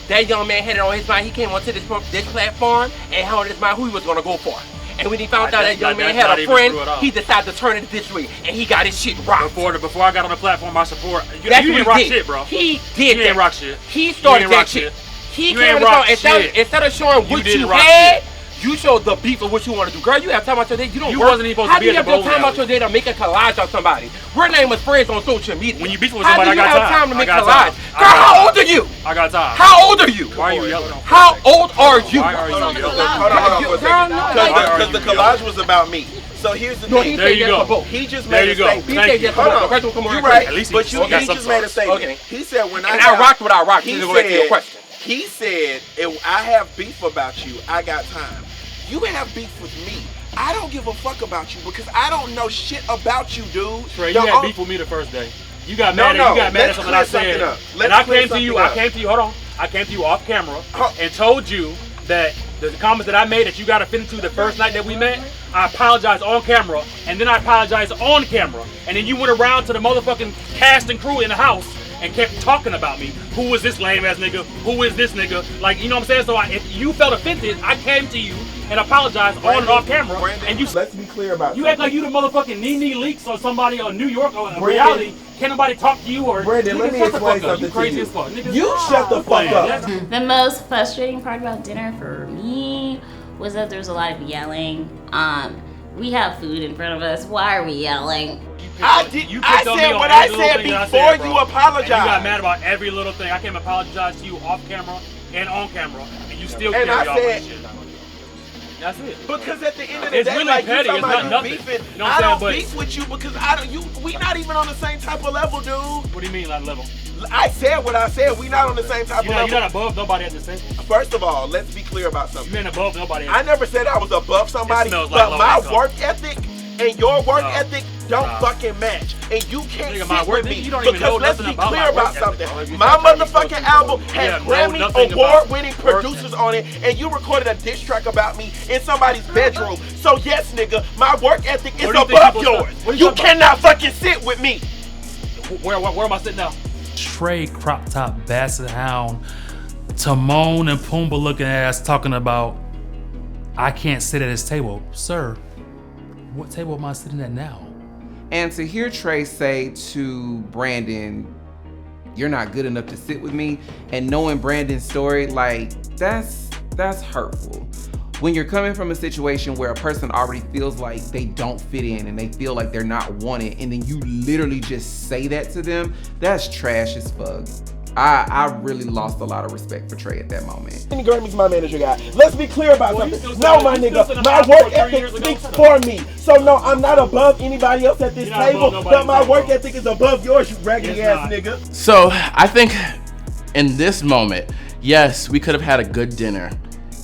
That young man had it on his mind. He came onto this platform and had on his mind who he was going to go for. And when he found out that young man had a friend, he decided to turn it this way, and he got his shit rocked. Before I got on the platform, I support. You That's didn't what rock he did. shit, bro. He did. You ain't rock shit. He started that shit. He came on instead of showing what you had. You showed the beef of what you want to do. Girl, you have time out your day. You don't You work. wasn't even supposed to be at the bowling How do you have time out alley? your day to make a collage on somebody? We're named as friends on social media. When you beef with somebody, I got How do you have time to I make got collage? time. Girl, how old are you? I got time. How old are you? Why are you yelling? How old are you? Why are you yelling? Hold on for a second. Because the collage was about me. So here's the thing. There you go. He just There made you a go. statement. Thank you. Hold on. You're right. But he just made a statement. Okay. He said when And I rocked what I rocked. He To go back to your question. said, if I have beef about you, I got time. You have beef with me. I don't give a fuck about you because I don't know shit about you, dude. Trey, you had beef with me the first day. You got mad No, at something I said. And I came to you, hold on. I came to you off camera and told you that the comments that I made that you got offended to the first night that we met, I apologized on camera, and then I apologized on camera. And then you went around to the motherfucking cast and crew in the house and kept talking about me. Who is this lame ass nigga? Who is this nigga? Like, you know what I'm saying? So if you felt offended, I came to you and apologized on and off camera. And you, let's be clear about you act like you the motherfucking Nene Leaks or somebody on New York or reality. Can't nobody talk to you or Brandon, let me explain something you crazy to as fuck. Niggas, you shut the fuck up. The most frustrating part about dinner for me was that there was a lot of yelling. We have food in front of us. Why are we yelling? I said what I said before you apologized. And you got mad about every little thing. I came apologize to you off camera and on camera, and you still carry on with shit. That's it. Because at the end of the It's day, really like petty. you It's talking not about nothing. you beefing, You know what I I'm don't saying? beef with you because we not even on the same type of level, dude. What do you mean, like level? I said what I said. We not on the same type of level. You're not above nobody at the same. First of all, let's be clear about something. You ain't above nobody. I never said I was above somebody, It smells like but my low income. work ethic and your work ethic don't fucking match. And you can't Nigga, my sit work- with me you don't even because know let's nothing be about clear my about work ethic. something. My motherfucking album has Yeah, know Grammy nothing about award-winning producers on it, and you recorded a diss track about me in somebody's bedroom. So yes, nigga, my work ethic is What do you think above people yours. say? What You you talking cannot fucking sit with me. Where am I sitting now? Trey crop top basset hound, Timon and Pumbaa looking ass talking about I can't sit at his table. Sir, what table am I sitting at now? And to hear Trey say to Brandon, you're not good enough to sit with me, and knowing Brandon's story, like that's hurtful. when you're coming from a situation where a person already feels like they don't fit in and they feel like they're not wanted, and then you literally just say that to them, that's trash as fuck. I really lost a lot of respect for Trey at that moment. Any Grammys my manager got. Let's be clear about something. No, my nigga, my work ethic speaks for me. So no, I'm not above anybody else at this table, but my work ethic is above yours, you raggedy ass nigga. So I think in this moment, yes, we could have had a good dinner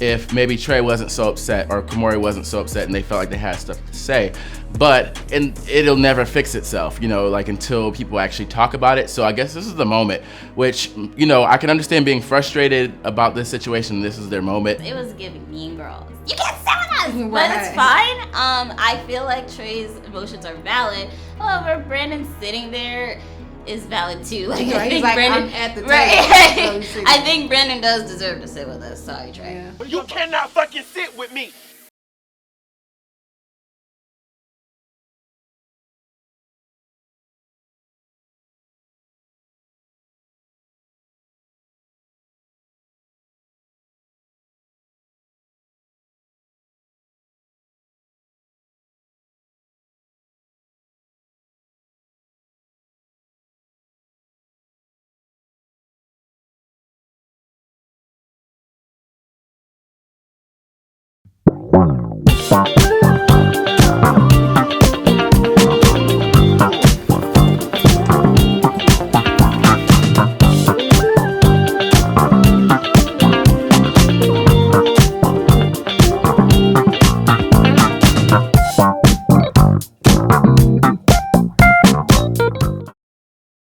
if maybe Trey wasn't so upset or Kamori wasn't so upset and they felt like they had stuff to say. But it'll never fix itself, like until people actually talk about it. So I guess this is the moment, which, I can understand being frustrated about this situation. This is their moment. It was giving Mean Girls. You can't sit with us, but it's fine. I feel like Trey's emotions are valid. However, Brandon sitting there is valid too. Like, I think Brandon, I'm at the table. right? I think Brandon does deserve to sit with us. Sorry, Trey. Yeah. You cannot fucking sit with me.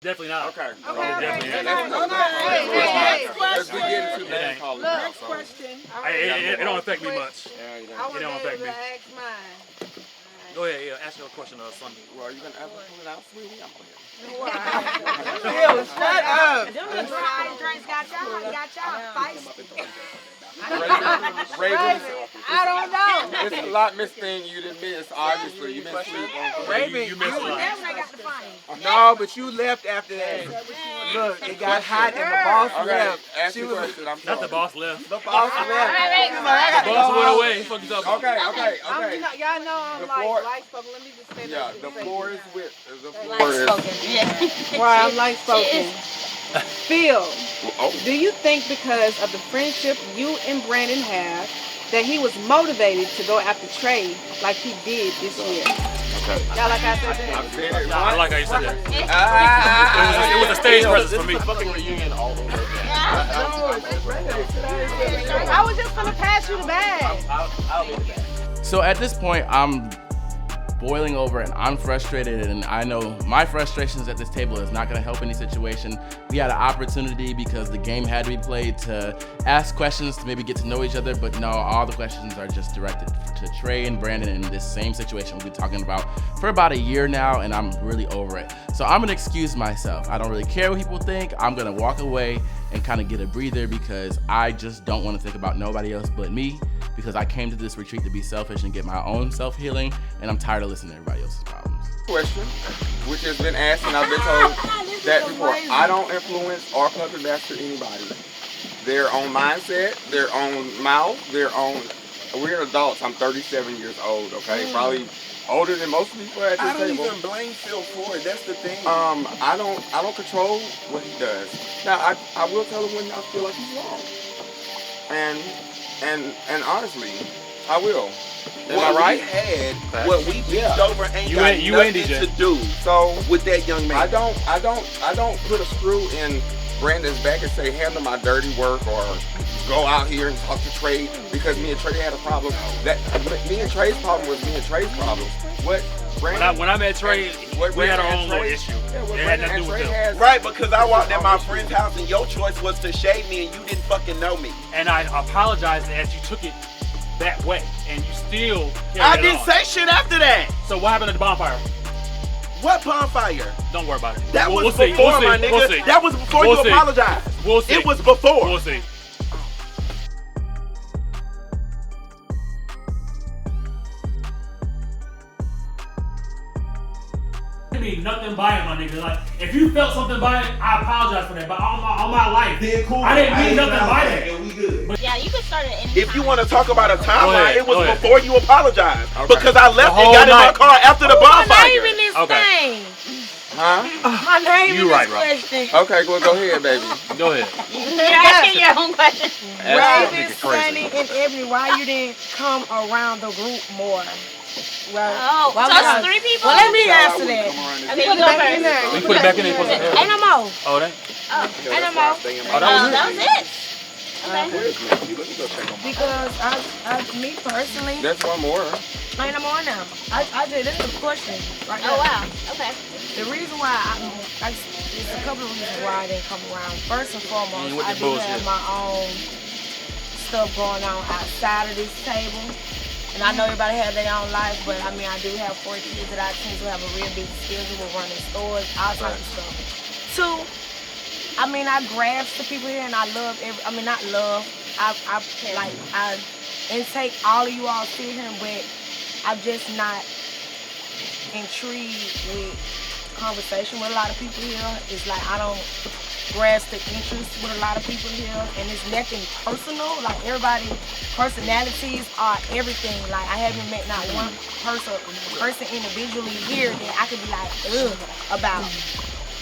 Definitely not. Okay. Definitely not. Let's begin to that call. Next question. It don't affect me much. I It want don't affect to me. ask mine. Go ahead, ask your question, Sunday. Well, are you gonna ever pull it out, sweetie? I'm gonna Phil, shut up. Them little dry drinks got y'all feisty. Raven, I don't know. it's a lot missed thing you didn't miss. Obviously, you missed sleep on. Raven, you missed a lot. That's when I got the fine. No, but you left after that. Look, it got hot and the boss left. Ask your question. I'm Not sorry. the boss left. The boss left. The boss went away. Fuck you talking about. Okay. Y'all know I'm The like floor- light spoken. Let me just say Yeah, that. the floor is with. The floor Light is. spoken. Yeah. Why I'm light spoken. Phil, Oh. do you think because of the friendship you and Brandon have that he was motivated to go after Trey like he did this year? Okay. Y'all like I said that? I've said it. I like how you said that. It was a stage presence for me. Fucking reunion all over again. I was just gonna pass you the bag. I'll be the best. So at this point, I'm boiling over and I'm frustrated, and I know my frustrations at this table is not going to help any situation. We had an opportunity because the game had to be played to ask questions to maybe get to know each other, but no, all the questions are just directed to Trey and Brandon in this same situation we've been talking about for about a year now, and I'm really over it. So I'm gonna excuse myself. I don't really care what people think. I'm gonna walk away and kind of get a breather because I just don't want to think about nobody else but me, because I came to this retreat to be selfish and get my own self-healing, and I'm tired of listening to everybody else's problems. Question, which has been asked, and I've been told that before. I don't influence or puppet master anybody. Their own mindset, their own mouth, their own. We're adults. I'm 37 years old. Okay, probably older than most people at this I don't table. even blame Phil for it. That's the thing. I don't control what he does. Now I will tell him when I feel like he's wrong. And honestly, I will. Am I right? We had what we beat over ain't You got ain't nothing DJ. to do So with that young man. I don't put a screw in Brandon's back and say handle my dirty work or go out here and talk to Trey because me and Trey had a problem. That me and Trey's problem was me and Trey's problem. What Brandon? When I met Trey, we had our own little issue. what It had Brandon nothing to and do with Trey them. has. Right, because I walked in my friend's house and your choice was to shade me and you didn't fucking know me. And I apologized as you took it that way, and you still carried I it didn't on. say shit after that. So what happened at the bonfire? What bonfire? Don't worry about it. That We'll was see. before, We'll see. my nigga. We'll see. That was before We'll you see. apologized. We'll see. It was before. We'll see. nothing by it, my nigga. Like, if you felt something by it, I apologize for that. But all my life, Then cool. I didn't mean nothing by it. And we good. But yeah, you can start at any If time. you want to talk about a timeline, it was go ahead. before you apologized. Okay. Because I left The and got in whole my night. car after the bonfire. My name in this Okay. thing. Huh? My name You in right, this Rob. question. Okay, well, go ahead, baby. Go ahead. You're asking your own question. Raven, Sunny, and Ebony, why you didn't come around the group more? Well, Oh, why so we it's not- 3 people? Well, let me Shout out answer when you that. come around this Okay, You you put go it back first. in there. You put it back in there. Ain't no more. Oh, that? Oh, Ain't no more. Oh, that was it. it. Okay. Where's Matthew? Let me go check on my Because me personally, That's one more. ain't no more now. I did. This is a question right Oh, now. wow. Okay. The reason why it's a couple of reasons why I didn't come around. First and foremost, You with I the do bullshit. have my own stuff going on outside of this table. And I know everybody has their own life, but I mean, I do have 4 kids that I tend to have a real big schedule with running stores, all types of stuff. 2, I mean, I grasp the people here and I love I intake all of you all sit here, but I'm just not intrigued with conversation with a lot of people here. It's like I don't grasp the interest with a lot of people here, and it's nothing personal. Like everybody, personalities are everything. Like I haven't met not one person individually here that I could be like ugh about.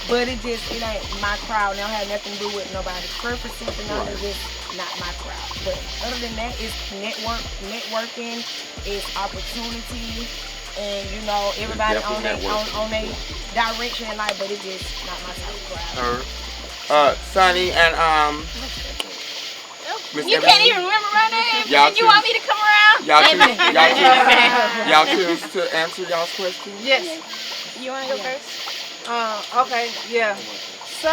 But it ain't my crowd. It don't have nothing to do with nobody's preferences and none of this. Not my crowd. But other than that, it's networking, it's opportunity, and you know everybody on their direction in life. But it's just not my type of crowd. Sonny and Miss You Ebony, can't even remember my name. Y'all And you want me to come around? Y'all choose to answer y'all's question? Yes. You want to go first? Okay, yeah. So,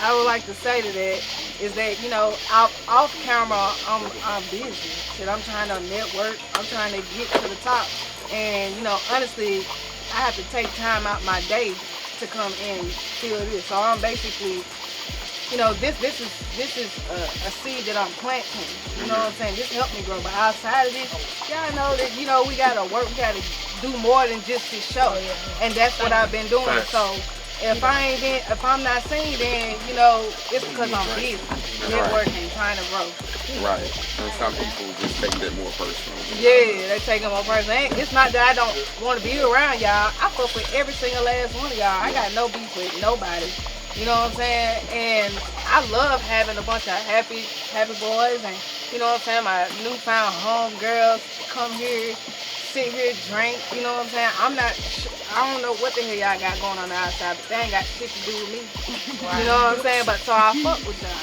I would like to say to that is that, you know, off camera, I'm busy. Shit, I'm trying to network. I'm trying to get to the top. And, you know, honestly, I have to take time out my day to come and feel this. So I'm basically, you know, this is a seed that I'm planting. You know what I'm saying? This helped me grow. But outside of this, y'all know that, you know, we gotta work, we gotta do more than just this show. And that's what I've been doing. So if I'm not seen, then, you know, it's because I'm busy, networking, trying to grow. Right. And some people just take that more personal. Yeah, they take it more personal. It's not that I don't want to be around y'all. I fuck with every single last one of y'all. I got no beef with nobody. You know what I'm saying? And I love having a bunch of happy boys and, you know what I'm saying, my newfound home girls come here, sit here, drink, you know what I'm saying? I don't know what the hell y'all got going on the outside, but they ain't got shit to do with me. You know what I'm saying? But so I fuck with y'all.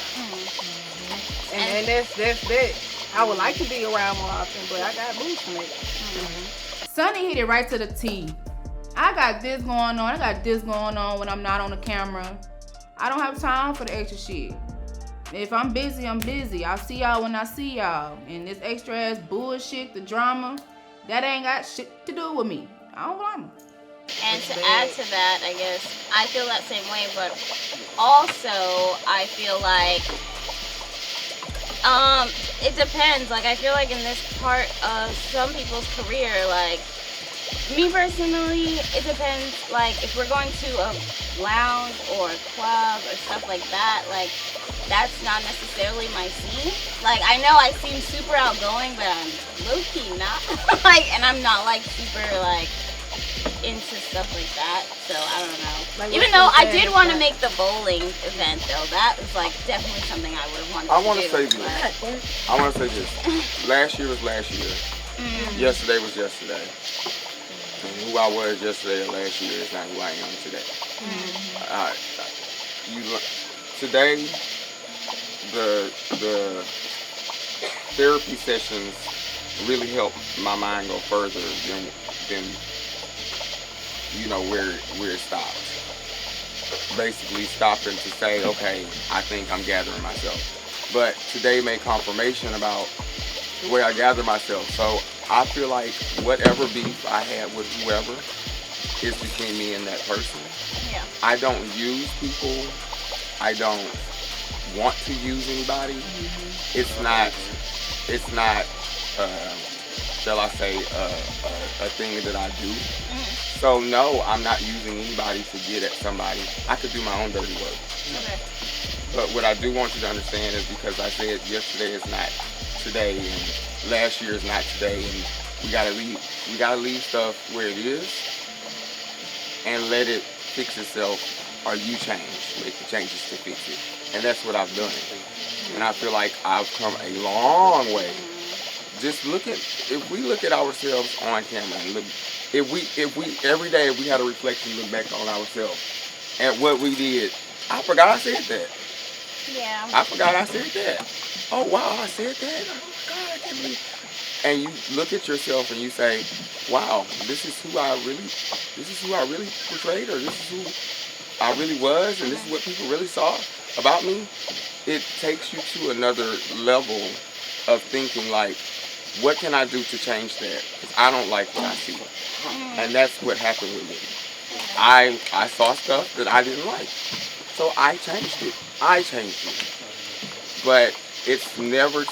And that's that. I would like to be around more often, but I got moves to make. Sunny hit it right to the T. I got this going on. I got this going on when I'm not on the camera. I don't have time for the extra shit. If I'm busy, I'm busy. I'll see y'all when I see y'all. And this extra ass bullshit, the drama, that ain't got shit to do with me. I don't blame them. And to add to that, I guess, I feel that same way, but also I feel like it depends. Like I feel like in this part of some people's career, like me personally, it depends. Like if we're going to a lounge or a club or stuff like that, like that's not necessarily my scene. Like I know I seem super outgoing, but I'm low-key not. And I'm not like super like into stuff like that. So I don't know. Like, Even though I did want to make the bowling event though, that was like definitely something I would have wanted I to want do. to say this. I want to say this. Last year was last year. Yesterday was yesterday. And who I was yesterday or last year is not who I am today. Today, the therapy sessions really helped my mind go further than you know where it stopped. Basically stopping to say, okay, I think I'm gathering myself. But today made confirmation about the way I gather myself. So I feel like whatever beef I had with whoever is between me and that person. Yeah. I don't use people. I don't want to use anybody. It's not shall I say, a thing that I do. So no, I'm not using anybody to get at somebody. I could do my own dirty work. Okay. But what I do want you to understand is because I said yesterday is not today and last year is not today, and we gotta leave stuff where it is and let it fix itself, or you change, make the changes to fix it. And that's what I've done. And I feel like I've come a long way. Just if we look at ourselves on camera and look, if we every day if we had a reflection, look back on ourselves and what we did. I forgot I said that. Yeah. I forgot I said that. Oh wow, I said that. Oh my God, I can't believe. And you look at yourself and you say, wow, this is who I really portrayed, or this is who I really was, and this is what people really saw about me. It takes you to another level of thinking, like, what can I do to change that? Because I don't like what I see. And that's what happened with me. I saw stuff that I didn't like. So I changed it. But it's never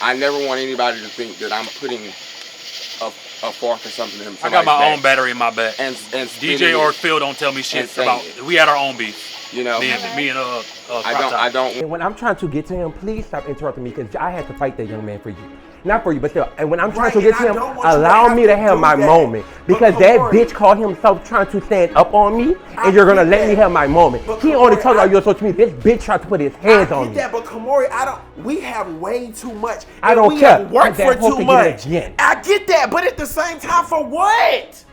I never want anybody to think that I'm putting a fork or something in. I got my own battery in my back. And DJ or Phil don't tell me shit about it. We had our own beef. You know, me and I don't. And when I'm trying to get to him, please stop interrupting me, because I had to fight that young man for you. Not for you, but still. And when I'm trying to get to him, allow me to have my moment. Because that bitch called himself trying to stand up on me, and you're gonna let me have my moment. He only talking about you on social media. This bitch tried to put his hands on me. That, but Kamori, we have way too much. I don't care. Work for too much. Again. I get that, but at the same time, for what?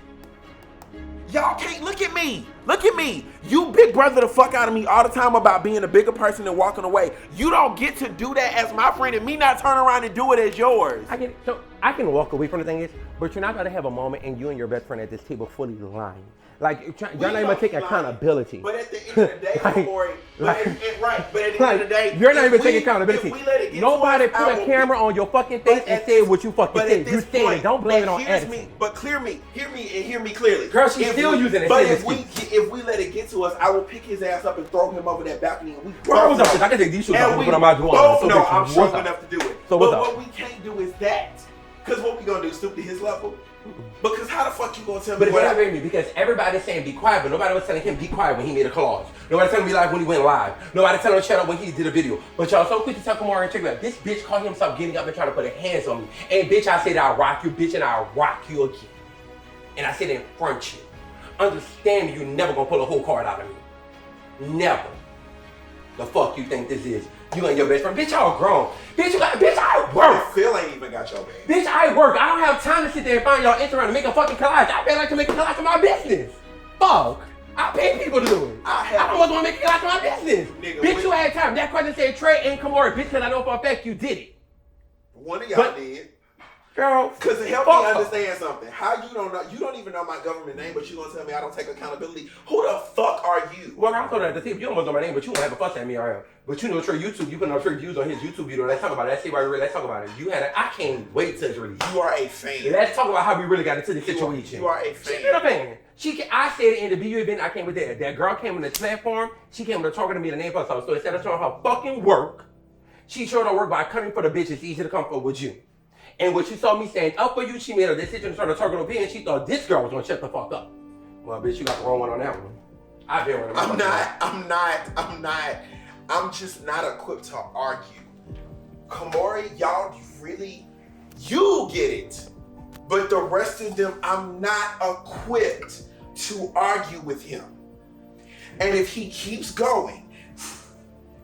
Y'all can't look at me. Look at me. You big brother the fuck out of me all the time about being a bigger person and walking away. You don't get to do that as my friend and me not turn around and do it as yours. I get it. So I can walk away from the thing is, but you're not gonna have a moment and you and your best friend at this table fully lying. Like you're not even gonna take accountability. But at the end of the day, Corey, but at the end of the day, you're not even taking accountability. Nobody put a camera on your fucking face and said what you fucking said. You said it. Don't blame it on editing. But hear me clearly. Girl, she's still using it. But if we let it get to us, I will pick his ass up and throw him over that balcony, and we both. I can take these shoes off and put on my drawers. No, I'm strong enough to do it. So but what we can't do is that. Because what we gonna do, stoop to his level? Because how the fuck you gonna tell me? But it aggravated me because everybody's saying be quiet, but nobody was telling him be quiet when he made a collage. Nobody telling him be live when he went live. Nobody telling him shut up when he did a video. But y'all so quick to tell Kamara and Trigger, this bitch called himself getting up and trying to put her hands on me. And bitch, I said I'll rock you, bitch, and I'll rock you again. And I said in front of you. Understand me, you never gonna pull a whole card out of me. Never. The fuck you think this is? You and your best friend, bitch, y'all grown. Bitch, I work. Phil ain't even got your back. Bitch, I work. I don't have time to sit there and find y'all Instagram and make a fucking collage. I like to make a collage of my business. Fuck. I pay people to do it. I don't want to make a collage of my business. Nigga, bitch, you had time. That question said Trey and Kamori. Bitch, because I know for a fact you did it. One of y'all did. Girl, because help me understand something. How you don't know? You don't even know my government name, but you gonna tell me I don't take accountability? Who the fuck are you? Well, I'm told that to see if you don't know my name, but you won't have a fuss at me or but you know Trey YouTube. You put no Trey views on his YouTube video. Let's talk about it. Let's see why let's talk about it. You had I can't wait till it's released. You are a fan. Let's talk about how we really got into the situation. You are a fan. She's been a fan. I said it in the video event. I came with that. That girl came on the platform. She came with talking to me the name of herself. So instead of showing her fucking work, she showed her work by coming for the bitch. It's easy to come for with you. And when she saw me stand up for you, she made a decision to start a target over here, and she thought this girl was gonna shut the fuck up. Well, bitch, you got the wrong one on that one. I've been with I'm just not equipped to argue. Kamori, y'all you get it. But the rest of them, I'm not equipped to argue with him. And if he keeps going,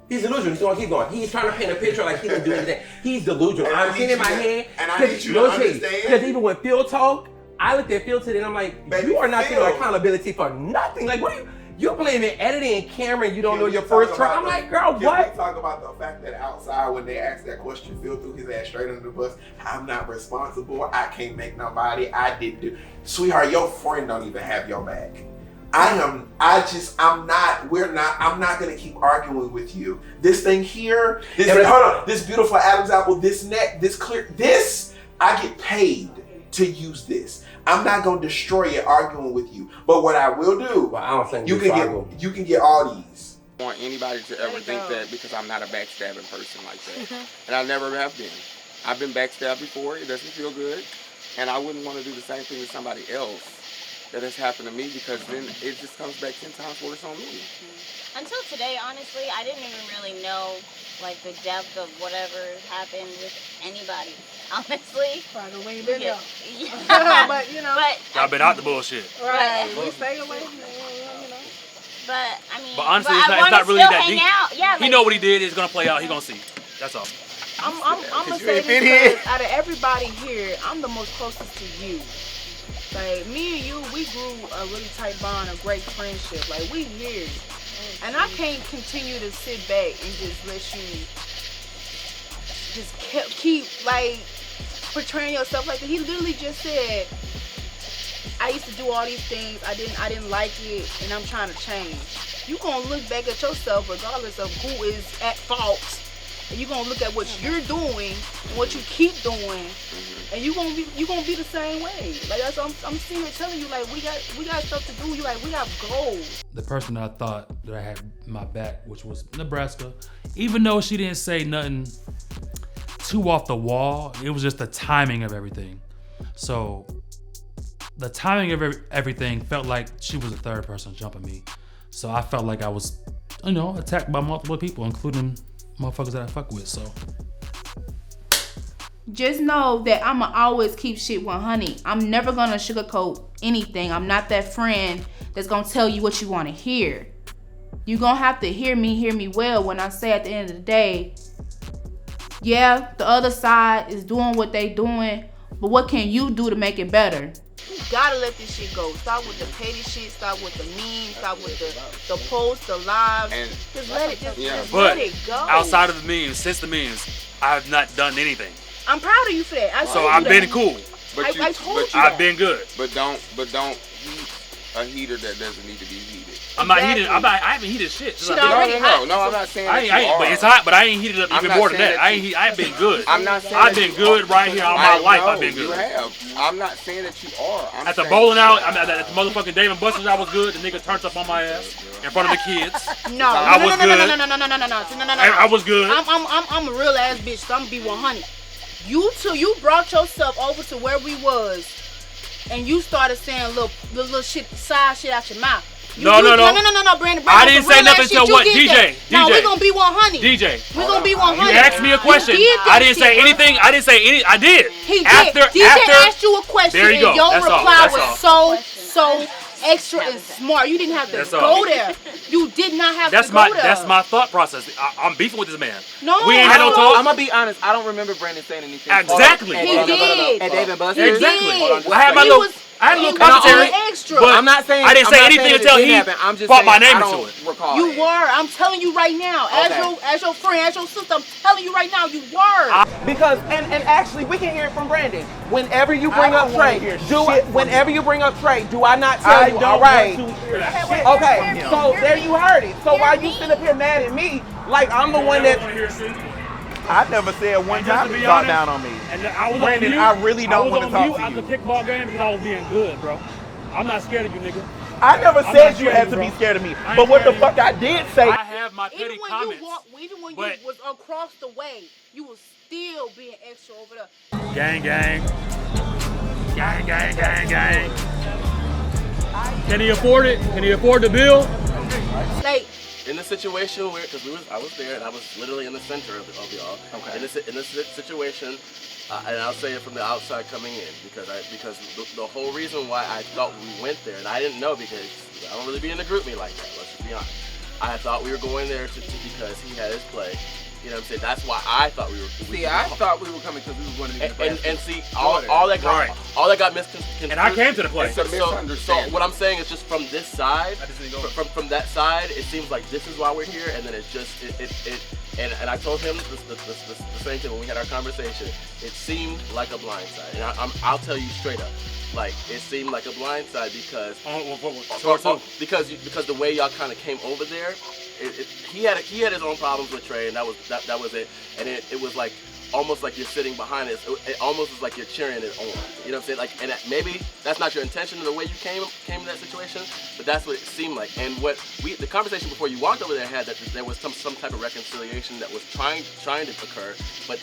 he's delusional. He's gonna keep going. He's trying to paint a picture like he can do anything. He's delusional. I'm sitting in my head. And I need you to understand. Because even when Phil talked, I looked at Phil today and I'm like, baby, you are not taking accountability for nothing. Like, what are you're blaming editing and camera and you don't know your first turn. I'm like, girl, what? We talk about the fact that outside when they asked that question, Phil threw his ass straight under the bus. I'm not responsible. I can't make nobody. I didn't do. Sweetheart, your friend don't even have your back. I'm not gonna keep arguing with you. This thing here, this beautiful Adam's apple, this neck, I get paid to use this. I'm not gonna destroy it arguing with you. But what I will do, well, I don't think you can get all these. I don't want anybody to ever think that because I'm not a backstabbing person like that. And I never have been. I've been backstabbed before. It doesn't feel good. And I wouldn't want to do the same thing to somebody else that has happened to me, because then it just comes back 10 times worse on me. Until today, honestly, I didn't even really know like the depth of whatever happened with anybody. Honestly, probably we ain't been there. Yeah. But you know, Y'all been out the bullshit. right? We stay away from it, you know. But I mean, But honestly, but it's not really that deep. Yeah, He know what he did. It's gonna play out. He gonna see. That's all. I'm gonna say this because out of everybody here, I'm the most closest to you. Like me and you, we grew a really tight bond, a great friendship. Like we years, and I can't continue to sit back and just let you just keep like portraying yourself like that. He literally just said, I used to do all these things, I didn't like it, and I'm trying to change. You gonna look back at yourself regardless of who is at fault, and you gonna look at what you're doing and what you keep doing, and you gonna be the same way. Like that's what I'm sitting here telling you, like we got stuff to do. You like we have goals. The person that I thought that I had my back, which was Nebraska, even though she didn't say nothing too off the wall, it was just the timing of everything. So the timing of everything felt like she was the third person jumping me. So I felt like I was, attacked by multiple people, including motherfuckers that I fuck with. So just know that I'ma always keep shit 100. I'm never gonna sugarcoat anything. I'm not that friend that's gonna tell you what you wanna hear. You gonna have to hear me well when I say at the end of the day, yeah, the other side is doing what they doing, but what can you do to make it better? You gotta let this shit go. Stop with the petty shit. Stop with the memes. Stop with the posts, the lives. Just let it. Just let it go. Outside of the memes, since the memes, I have not done anything. I'm proud of you for that. So I've been cool. I told you I've been good. But don't heat a heater that doesn't need to be heated. I'm not heated. I haven't heated shit. No, I'm not saying that you are. But it's hot. But I ain't heated up even more than that. I've been good. I'm not saying I've been good right here all my life. I've been good. You have. I'm not saying that you are. At the bowling alley, at the motherfucking Dave and Buster's, I was good. The nigga turned up on my ass in front of the kids. No, I was good. No. I was good. I'm a real ass bitch, so I'm gonna be 100. You brought yourself over to where we was, and you started saying little shit, side shit out your mouth. No, Brandon. I didn't say nothing till what? DJ. No, we're gonna be 100. DJ. We're gonna be 100. You asked me a question. I didn't say anything. I didn't say any. I did. He did. DJ asked you a question, there you go. and your That's reply all. was so extra and smart. You didn't have to go there. You did not have to go there. That's my thought process. I'm beefing with this man. No, we ain't had no talk. I'm gonna be honest. I don't remember Brandon saying anything. Exactly. He did. At David Buster's. Exactly. Well, I had a little commentary, but I'm not saying I didn't say anything until he brought my name into it. You were. I'm telling you right now, as your friend, as your sister, I'm telling you right now, you were. Because and actually, we can hear it from Brandon. Whenever you bring up Trey, whenever you bring up Trey, do I not tell you? All right. Okay. So there you heard it. So while you sit up here mad at me, like I'm the one that. I never said one time to talk down on me. Brandon, I really don't want to talk to you. I was on mute at the kickball game because I was being good, bro. I'm not scared of you, nigga. I never said you had to be scared of me. But what the fuck I did say. I have my petty comments. Even when you was across the way, you was still being extra over there. Gang. Gang. Can he afford it? Can he afford the bill? Like, in the situation where, I was there and I was literally in the center of y'all. Okay. In this situation, and I'll say it from the outside coming in because the whole reason why I thought we went there, and I didn't know because I don't really be in the group me like that. Let's just be honest. I thought we were going there because he had his play. You know what I'm saying? That's why I thought we were. I thought we were coming because we were going to get and see all that got misconstrued. And I came to the play. So what I'm saying is just from this side, from that side, it seems like this is why we're here, and then it's just and I told him the same thing when we had our conversation. It seemed like a blindside, and I'll tell you straight up. Like it seemed like a blindside because the way y'all kind of came over there, he had his own problems with Trey, and that was it. And it was like almost like you're sitting behind it. It almost is like you're cheering it on. You know what I'm saying? Like, and maybe that's not your intention in the way you came in that situation, but that's what it seemed like. And what the conversation before you walked over there had that there was some type of reconciliation that was trying to occur, but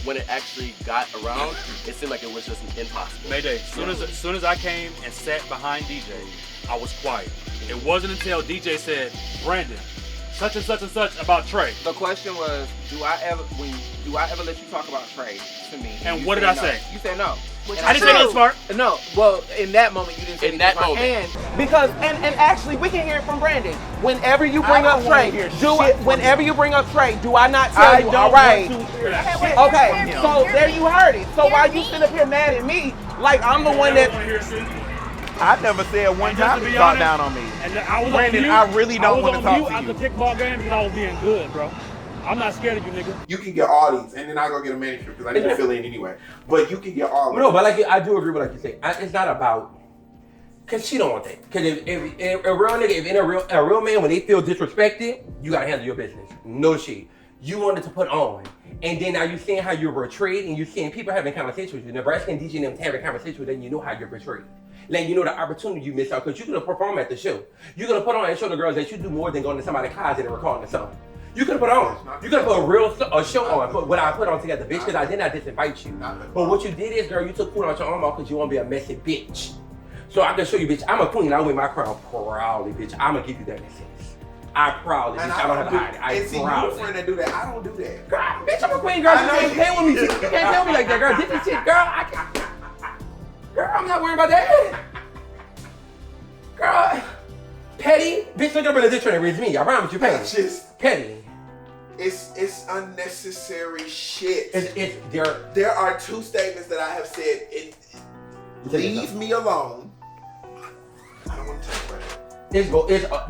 when it actually got around, it seemed like it was just impossible. Mayday. As soon as I came and sat behind DJ, I was quiet. It wasn't until DJ said, Brandon, such and such and such about Trey. The question was, do I ever let you talk about Trey to me? And what did I say? You said no. I didn't say nothing smart. No. Well, in that moment, you didn't say in that smart. moment. Because and actually, we can hear it from Brandon. Whenever you bring up Trey, whenever you bring up Trey, do I not tell you? All right. Okay. So there you heard it. So why you sit up here mad at me like I'm the one that? I never said one time to talk down on me. And I was Brandon, on mute. I really don't want to talk to you. I was on mute at the kickball game because I was being good, bro. I'm not scared of you, nigga. You can get all these, and then I go get a manicure because I need to fill in anyway. But you can get all. No, but like I do agree with like you say. It's not about because she don't want that. Because if a real nigga, if in a real man, when they feel disrespected, you gotta handle your business. No shit. You wanted to put on, and then now you seeing how you're betrayed, and you seeing people having conversations with you. Nebraska and DJ and them having conversations with them, you know how you're betrayed. Like, you know the opportunity you missed out because you're gonna perform at the show. You're gonna put on and show the girls that you do more than going to somebody's closet and recording a song. You could put on. You could put a show on. Put what I put on together, bitch, because I did not disinvite you. But what you did is, girl, you took food out your arm off because you want to be a messy bitch. So I can show you, bitch, I'm a queen. I wear my crown proudly, bitch. I'm gonna give you that message. I proudly, bitch. I don't have to hide it. I and see, you're a friend that do that. I don't do that. Girl, bitch, I'm a queen, girl. You can't play with me. You can't tell me like that, girl. This is shit, girl. Girl, I'm not worried about that. Girl, petty, bitch, look up in the dictionary. It's me. I promise you, petty. Just petty. It's unnecessary shit. There are two statements that I have said. Leave me alone. I don't want to talk about it.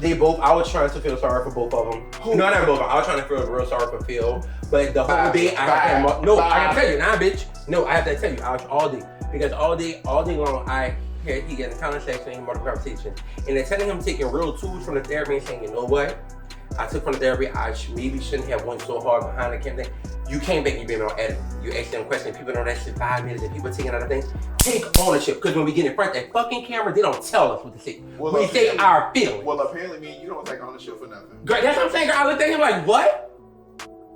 They both. I was trying to feel sorry for both of them. Who? No, not both. I was trying to feel real sorry for Phil, but the whole day I can tell you, nah, bitch. No, I have to tell you, I was all day because all day long I. He got in the comment section and more conversation. And they're telling him taking real tools from the therapy and saying, you know what? I took from the therapy, I maybe shouldn't have went so hard behind the camera. You came back and you've been on edit. You asked them questions, people know that shit 5 minutes and people taking other things. Take ownership, because when we get in front of that fucking camera, they don't tell us what to say. We say our feelings. Well, apparently me and you don't take ownership for nothing. Girl, that's what I'm saying, girl. I looked at him like, what?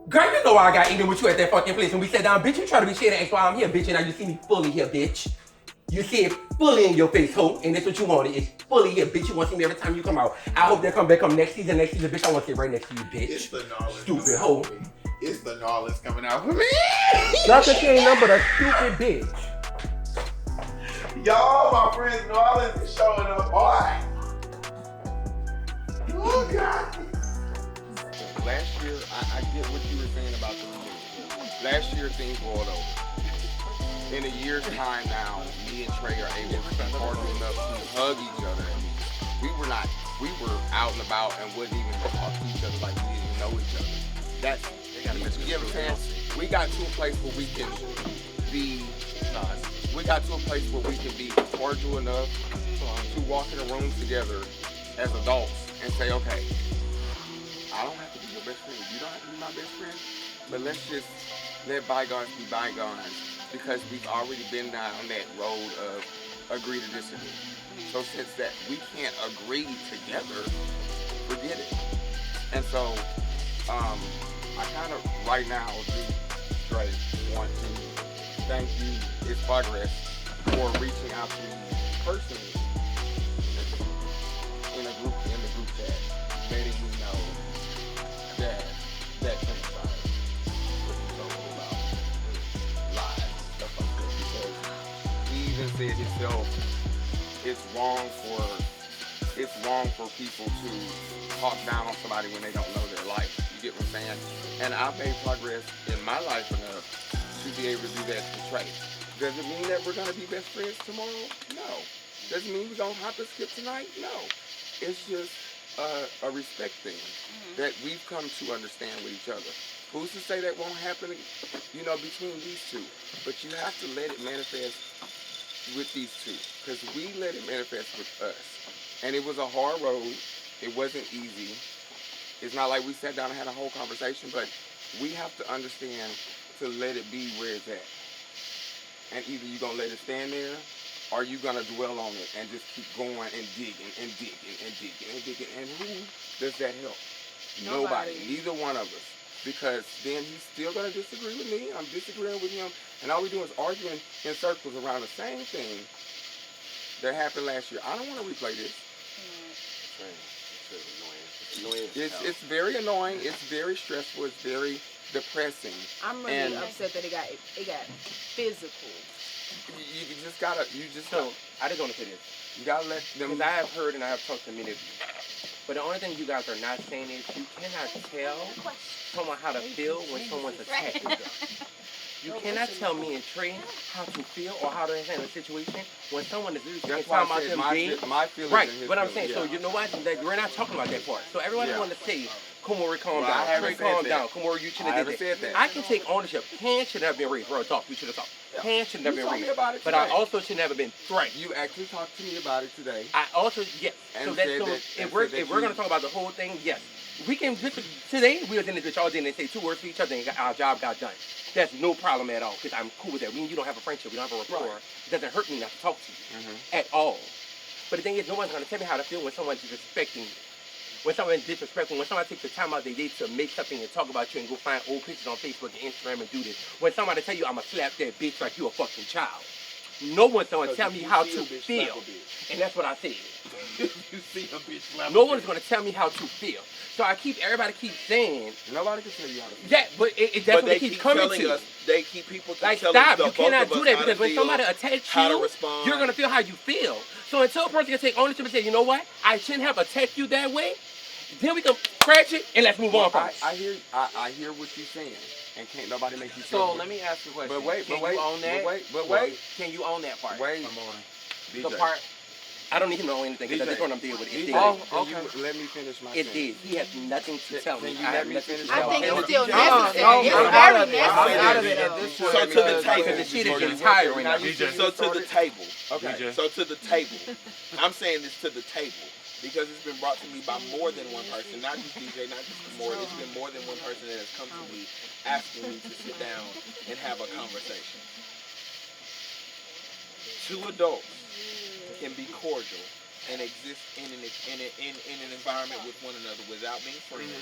Girl, you know why I got even with you at that fucking place. When we sat down, bitch, you try to be shit and ask why I'm here, bitch, and now you see me fully here, bitch. You see it fully in your face, ho, and that's what you wanted. It's fully here, bitch. You want to see me every time you come out. I hope they come back next season, bitch. I want to sit right next to you, bitch. It's the knowledge. Stupid ho. It's the knowledge coming out for me. Not that she ain't nothing but a stupid bitch. Y'all, my friends, knowledge is showing up, boy. Oh, God. Last year, I get what you were saying about the reunion. Last year, things boiled over. In a year's time now, me and Trey are able to be cordial enough to hug each other. We were out and about and wouldn't even talk to each other like we didn't even know each other. You know what I'm saying? We got to a place where we can be cordial enough to walk in a room together as adults and say, okay, I don't have to be your best friend. You don't have to be my best friend. But let's just let bygones be bygones. Because we've already been down that road of agree to disagree. So since that we can't agree together, forget it. And so I kind of right now do straight want to thank you, It's Progress, for reaching out to me personally in the group chat, letting me know that transpired. Said himself, it's wrong for people to talk down on somebody when they don't know their life. You get what I'm saying? And I've made progress in my life enough to be able to do that to Trey. Does it mean that we're gonna be best friends tomorrow? No. Does it mean we're gonna hop and skip tonight? No. It's just a respect thing that we've come to understand with each other. Who's to say that won't happen, between these two? But you have to let it manifest with these two, because we let it manifest with us. And it was a hard road. It wasn't easy. It's not like we sat down and had a whole conversation, but we have to understand to let it be where it's at. And either you're going to let it stand there, or you're going to dwell on it and just keep going and digging and digging and digging and digging. And who does that help? Nobody. Neither one of us. Because then he's still going to disagree with me. I'm disagreeing with him. And all we're doing is arguing in circles around the same thing that happened last year. I don't want to replay this. It's very annoying. It's very stressful. It's very depressing. I'm really upset that it got physical. You just gotta. I just want to say this. You gotta let them. Because I have heard and I have talked to many of you. But the only thing you guys are not saying is you cannot tell someone how to feel when someone's attacking them. You cannot tell me and Trey how to feel or how to handle a situation when someone is literally talking about them being my feelings. Right, and his but I'm feelings, saying, so you know what? We're not talking about that part. So everybody want to say, Komori, calm Well, I down. haven't Trey, said calm that. down. Komori, you should I have haven't did said that. I can take ownership. Hands should have been raised. Real talk. We should have talked. Hands should have You been told me raised. about it But I today. also should never been threatened. You actually talked to me about it today. I also, yes. And So that's said so that- if and we're said that if we're you- gonna talk about the whole thing, yes. We can just today we was in this bitch all day and they say 2 words to each other and our job got done. That's no problem at all because I'm cool with that. We and you don't have a friendship, we don't have a rapport. It doesn't hurt me not to talk to you at all. But the thing is, no one's gonna tell me how to feel when someone's disrespecting me. When someone's disrespectful, when someone takes the time out their day to make something and talk about you and go find old pictures on Facebook and Instagram and do this. When somebody tell you I'ma slap that bitch like you a fucking child. No one's gonna tell me how to feel. And that's what I said. You see a bitch slap No a one's bitch. gonna tell me how to feel. So everybody keeps saying. Nobody can tell you how to feel. Yeah, but that's But what they it keeps keep coming telling to. us, they keep people Like, telling stop. the You both cannot of us do that how because to when feel, somebody attacks how to you, respond. you're going to feel how you feel. So until a person can take ownership and say, you know what, I shouldn't have attacked you that way, then we can scratch it and let's move on from it. I hear what you're saying, and can't nobody make you feel So good. let me ask you a question. But wait, Can you own that? But wait. Can you own that part? Wait. The part, I don't need him to know anything because DJ. that's what I'm dealing with. It DJ, did. can you let me finish my It sentence? did. He has nothing to tell me. Can you let me finish I think my it's still sentence? necessary. It's very necessary. So to the table. Because the shit is getting tiring now. So to the table. Okay. DJ. So to the table. I'm saying this to the table because it's been brought to me by more than one person, not just DJ, not just Kamora. It's been more than one person that has come to me asking me to sit down and have a conversation. 2 adults can be cordial and exist in an environment with one another without being friends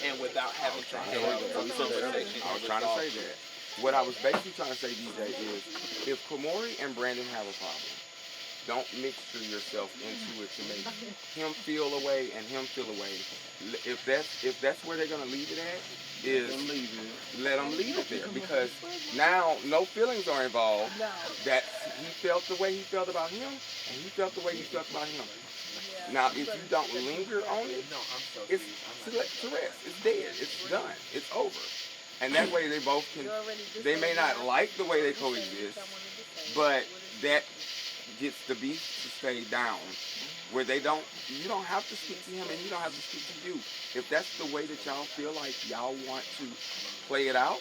and without having to have a conversation. I was trying to say that. What I was basically trying to say, DJ, is if Komori and Brandon have a problem, don't mixture yourself into it to make him feel away and him feel away. If that's where they're gonna leave it at, let them leave it there because now no feelings are involved. That he felt the way he felt about him, and he felt the way he felt about him. Now, if you don't linger on it, it's to rest. It's dead. It's done. It's over. And that way they both can. They may not like the way they coexist, but that gets the beef to stay down. Where you don't have to speak to him and he don't have to speak to you. If that's the way that y'all feel like y'all want to play it out,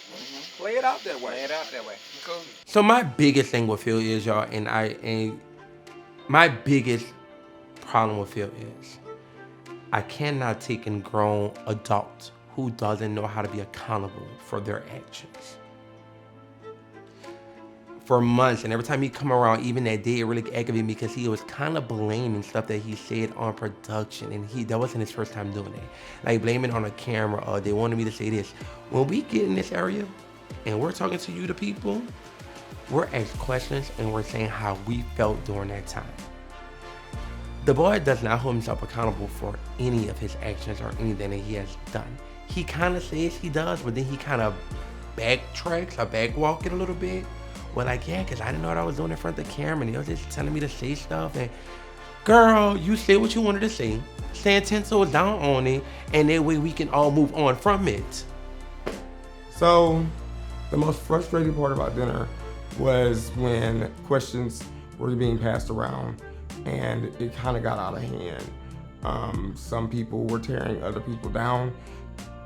play it out that way. Play it out that way. Cool. So my biggest thing with Phil is, y'all, and my biggest problem with Phil is I cannot take a grown adult who doesn't know how to be accountable for their actions. For months, and every time he come around, even that day, it really aggravated me because he was kind of blaming stuff that he said on production, and that wasn't his first time doing it. Like blaming on a camera, or they wanted me to say this. When we get in this area, and we're talking to you, the people, we're asking questions, and we're saying how we felt during that time. The boy does not hold himself accountable for any of his actions or anything that he has done. He kind of says he does, but then he kind of backtracks or backwalk it a little bit. Well, like, yeah, because I didn't know what I was doing in front of the camera, and they was just telling me to say stuff. And girl, you say what you wanted to say, stand 10 toes down on it, and that way we can all move on from it. So, the most frustrating part about dinner was when questions were being passed around, and it kind of got out of hand. Some people were tearing other people down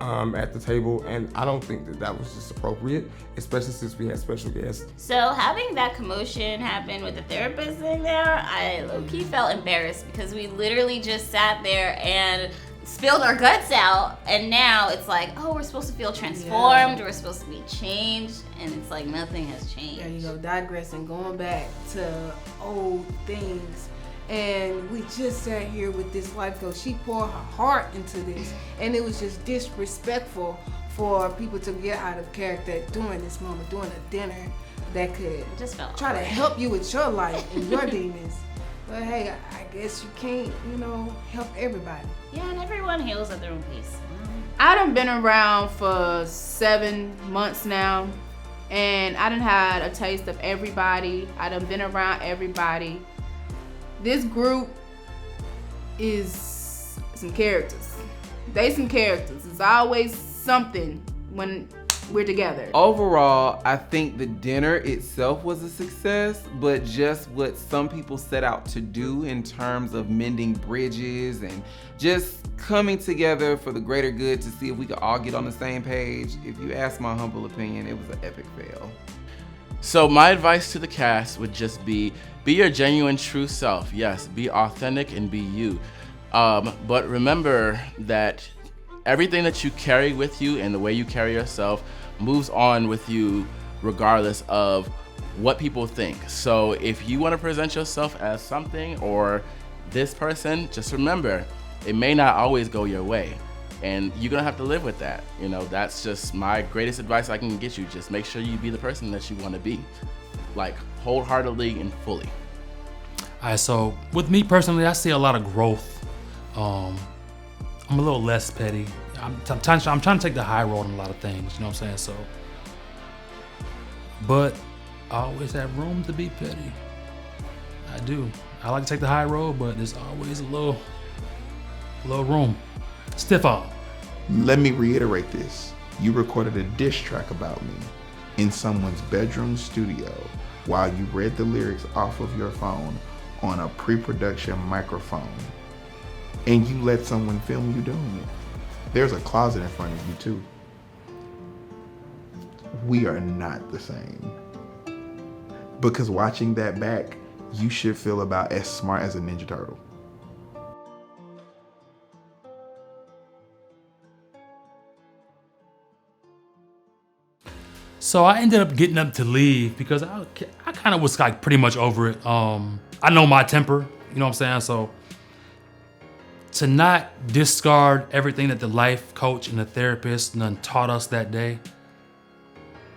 at the table, and I don't think that was just appropriate, especially since we had special guests. So having that commotion happen with the therapist in there, I low-key felt embarrassed because we literally just sat there and spilled our guts out, and now it's like, oh, we're supposed to feel transformed, we're supposed to be changed, and it's like nothing has changed. There you go, digressing, going back to old things. And we just sat here with this life coach. She poured her heart into this, and it was just disrespectful for people to get out of character during this moment, during a dinner that could just try to help you with your life and your demons. But hey, I guess you can't, help everybody. Yeah, and everyone heals at their own pace. I done been around for 7 months now, and I done had a taste of everybody. I done been around everybody. This group is some characters. They some characters. It's always something when we're together. Overall, I think the dinner itself was a success, but just what some people set out to do in terms of mending bridges and just coming together for the greater good to see if we could all get on the same page, if you ask my humble opinion, it was an epic fail. So my advice to the cast would just be your genuine true self. Yes, be authentic and be you. But remember that everything that you carry with you and the way you carry yourself moves on with you regardless of what people think. So if you want to present yourself as something or this person, just remember, it may not always go your way. And you're gonna have to live with that. That's just my greatest advice I can get you. Just make sure you be the person that you want to be, like wholeheartedly and fully. All right, so with me personally, I see a lot of growth. I'm a little less petty. I'm trying to take the high road on a lot of things, you know what I'm saying? So, but I always have room to be petty. I do. I like to take the high road, but there's always a little room. Stiff arm. Let me reiterate this. You recorded a diss track about me in someone's bedroom studio while you read the lyrics off of your phone on a pre-production microphone. And you let someone film you doing it. There's a closet in front of you too. We are not the same. Because watching that back, you should feel about as smart as a Ninja Turtle. So I ended up getting up to leave because I kind of was like pretty much over it. I know my temper, you know what I'm saying? So to not discard everything that the life coach and the therapist done taught us that day,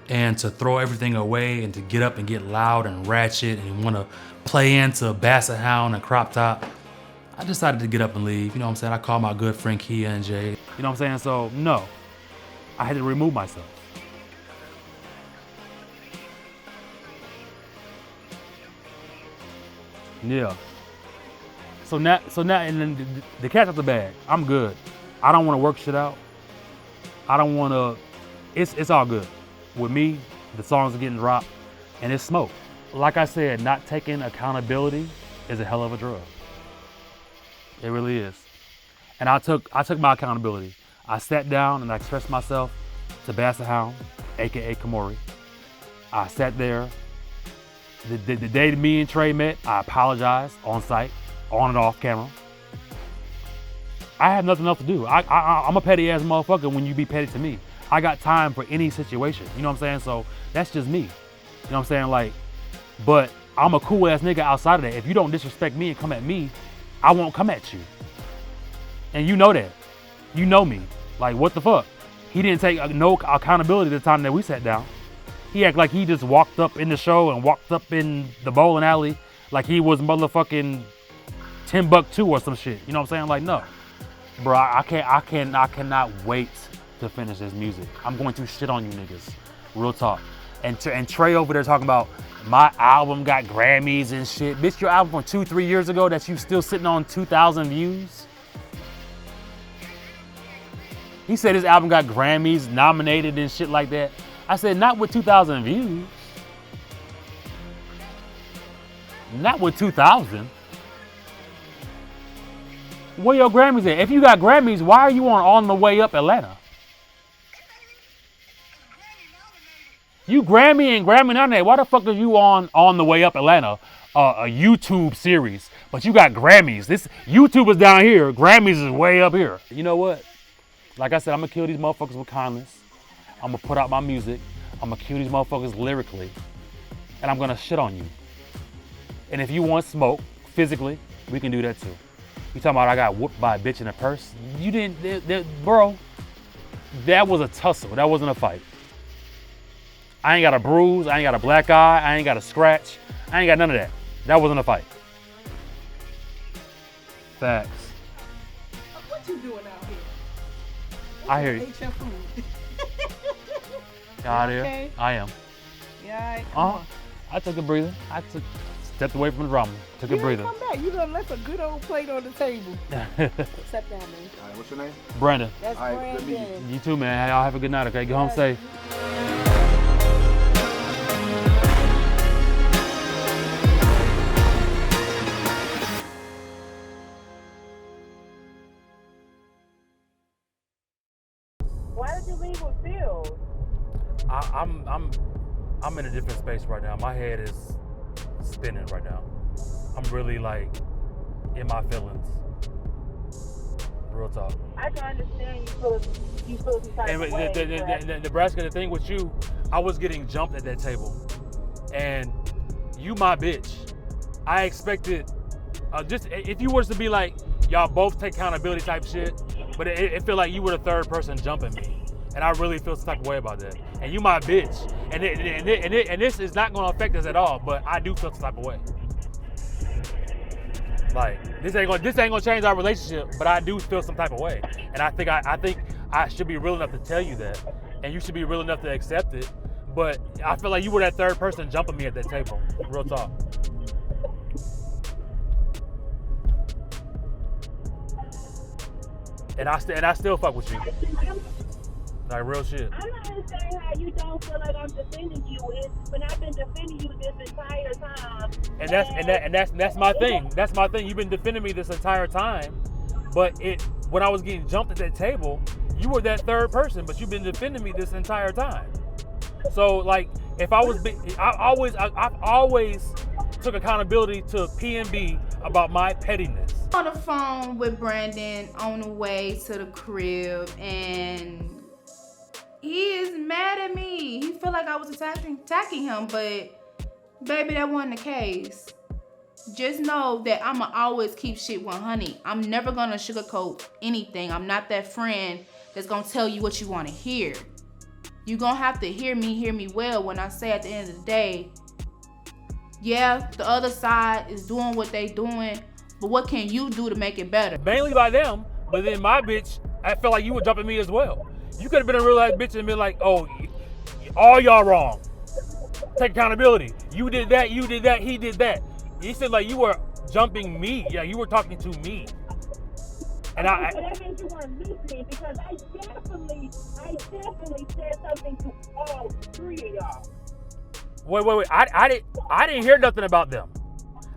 and to throw everything away and to get up and get loud and ratchet and want to play into Basset Hound and Crop Top, I decided to get up and leave. You know what I'm saying? I called my good friend Kia and Jay. You know what I'm saying? So no, I had to remove myself. Yeah. So now, and then the cat's out the bag. I'm good. I don't want to work shit out. I don't want to. It's all good. With me, the songs are getting dropped, and it's smoke. Like I said, not taking accountability is a hell of a drug. It really is. And I took my accountability. I sat down and I expressed myself to Basset Hound, aka Kamori. I sat there. The day that me and Trey met, I apologized on site, on and off camera. I have nothing else to do. I'm a petty ass motherfucker when you be petty to me. I got time for any situation, you know what I'm saying? So that's just me, you know what I'm saying? Like, but I'm a cool ass nigga outside of that. If you don't disrespect me and come at me, I won't come at you. And you know that. You know me. Like, what the fuck? He didn't take no accountability the time that we sat down. He act like he just walked up in the show and walked up in the bowling alley like he was motherfucking Timbuktu or some shit. You know what I'm saying? Like, no. Bro, I cannot wait to finish this music. I'm going to shit on you niggas. Real talk. And Trey over there talking about my album got Grammys and shit. Bitch, your album from 2-3 years ago that you still sitting on 2,000 views? He said his album got Grammys, nominated and shit like that. I said, not with 2,000 views. Not with 2,000. Where your Grammys at? If you got Grammys, why are you on the Way Up Atlanta? You Grammy and Grammy nominated. Why the fuck are you on the way up Atlanta? A YouTube series, but you got Grammys. This YouTube is down here. Grammys is way up here. You know what? Like I said, I'm gonna kill these motherfuckers with kindness. I'm gonna put out my music. I'm gonna kill these motherfuckers lyrically, and I'm gonna shit on you. And if you want smoke physically, we can do that too. You talking about I got whooped by a bitch in a purse? You didn't, bro. That was a tussle. That wasn't a fight. I ain't got a bruise. I ain't got a black eye. I ain't got a scratch. I ain't got none of that. That wasn't a fight. Facts. What you doing out here? I hear you. Ate your food. Out here. Okay. I am. Yeah, all right. I took a breather. Stepped away from the drama. Took a breather. Come back. You done left a good old plate on the table. Step down, man. All right, what's your name? Brandon. That's All right, good Brandon. meeting You too, man. Y'all have a good night, okay? Go home safe. Why did you leave with Phil? I'm in a different space right now. My head is spinning right now. I'm really like in my feelings. Real talk. I can understand you feel some type And of way, the Nebraska, the thing with you, I was getting jumped at that table, and you my bitch. I expected just if you was to be like y'all both take accountability type shit, but it felt like you were the third person jumping me, and I really feel some type of way about that. And you my bitch, and this is not going to affect us at all, but I do feel some type of way. Like this ain't gonna change our relationship, but I do feel some type of way, and I think I should be real enough to tell you that, and you should be real enough to accept it. But I feel like you were that third person jumping me at that table. Real talk. And I still fuck with you. Like real shit. I'm not understanding how you don't feel like I'm defending you when I've been defending you this entire time. And that's my thing. That's my thing. You've been defending me this entire time, but when I was getting jumped at that table, you were that third person, but you've been defending me this entire time. So like, if I've always took accountability to P&B about my pettiness. On the phone with Brandon on the way to the crib, and he is mad at me. He feel like I was attacking him, but baby, that wasn't the case. Just know that I'ma always keep shit 100. I'm never gonna sugarcoat anything. I'm not that friend that's gonna tell you what you wanna hear. You gonna have to hear me well when I say at the end of the day, yeah, the other side is doing what they doing, but what can you do to make it better? Mainly by them, but then my bitch, I felt like you were jumping me as well. You could have been a real ass bitch and been like, oh, all y'all wrong. Take accountability. You did that, he did that. He said like you were jumping me. Yeah, you were talking to me. And that means you weren't listening, because I definitely said something to all three of y'all. Wait. I didn't hear nothing about them.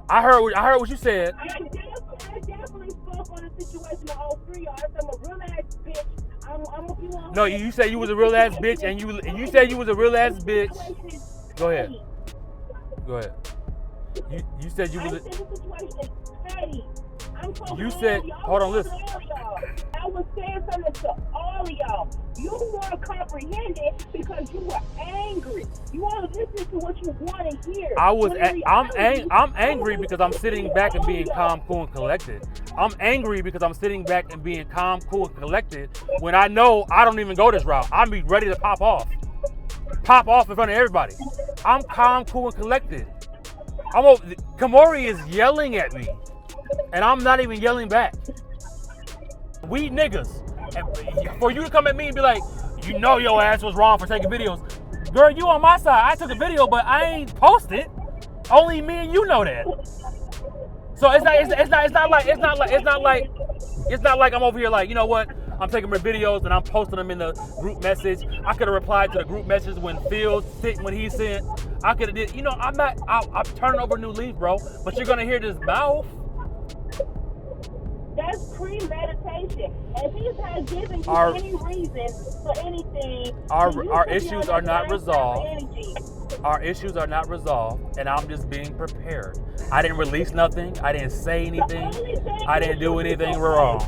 I heard what you said. I definitely spoke on the situation of all three of y'all. I'm a real ass bitch. No, you said you was a real ass bitch, and you said you was a real ass bitch. Go ahead. You said you was a. You said, hold on, listen. I was saying something to all of y'all. You weren't comprehending because you were angry. You want to listen to what you want to hear. I'm angry because I'm sitting back and being calm, cool, and collected. I'm angry because I'm sitting back and being calm, cool, and collected when I know I don't even go this route. I'm be ready to pop off in front of everybody. I'm calm, cool, and collected. Kamori is yelling at me, and I'm not even yelling back. We niggas. And for you to come at me and be like, you know your ass was wrong for taking videos. Girl, you on my side. I took a video, but I ain't posted. Only me and you know that. So it's not like I'm over here like, you know what? I'm taking my videos and I'm posting them in the group message. I could have replied to the group message when Phil sent, when he sent. I could have did, you know, I'm turning over a new leaf, bro. But you're gonna hear this mouth. That's premeditation. If he's not giving you Our- any reason for anything, Our issues are not resolved. Our issues are not resolved, and I'm just being prepared. I didn't release nothing. I didn't say anything. I didn't do anything wrong.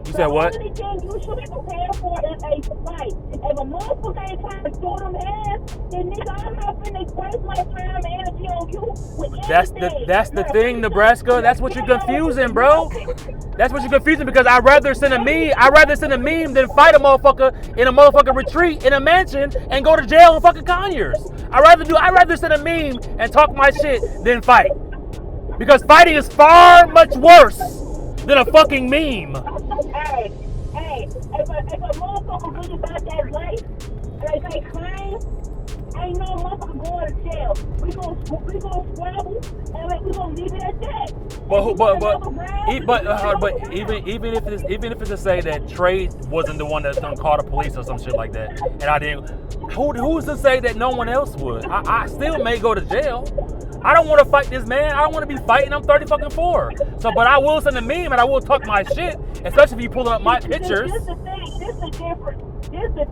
You said what? The only thing you should be prepared for is a fight. If a motherfucker ain't trying to throw them hands, then nigga, I'm not finna waste my time and energy on you with That's the thing, Nebraska. That's what you're confusing, bro. That's what you're confusing because I'd rather send a meme than fight a motherfucker in a motherfucking retreat in a mansion and go to jail in fucking Conyers. I'd rather send a meme and talk my shit than fight. Because fighting is far much worse than a fucking meme. Hey, if a motherfucker really about that life, like they claim, ain't no motherfucker going to jail. We gonna squabble and we gonna leave it at that. But even if it's to say that Trey wasn't the one that's gonna call the police or some shit like that, and I didn't, who's to say that no one else would? I still may go to jail. I don't want to fight this man. I don't want to be fighting. I'm 34. So, but I will send a meme and I will talk my shit, especially if you pulling up my pictures. This the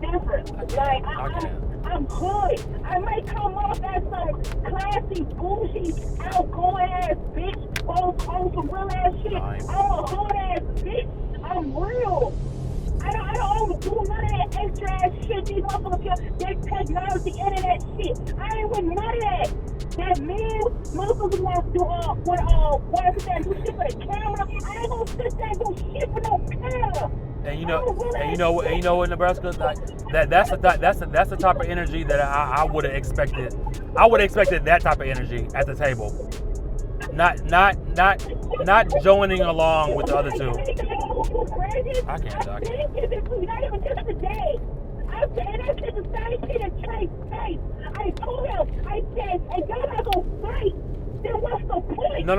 difference. Like, I'm good. I might come off as some classy, bougie, outgoing ass bitch, on some real ass shit. I'm a hard ass bitch. I'm real. I don't do none of that extra ass shit. These motherfuckers, that technology, internet shit. I ain't with none of that. That man, motherfuckers want to do shit for the camera. I ain't gonna sit there and do shit for no camera. And you know what, Nebraska, like, that's the type of energy that I would have expected. I would have expected that type of energy at the table. Not joining along with the other two. I can't. Not even just today. I said the same thing in Trey's face. I told him, I said, if y'all not gonna fight, then what's the point? No.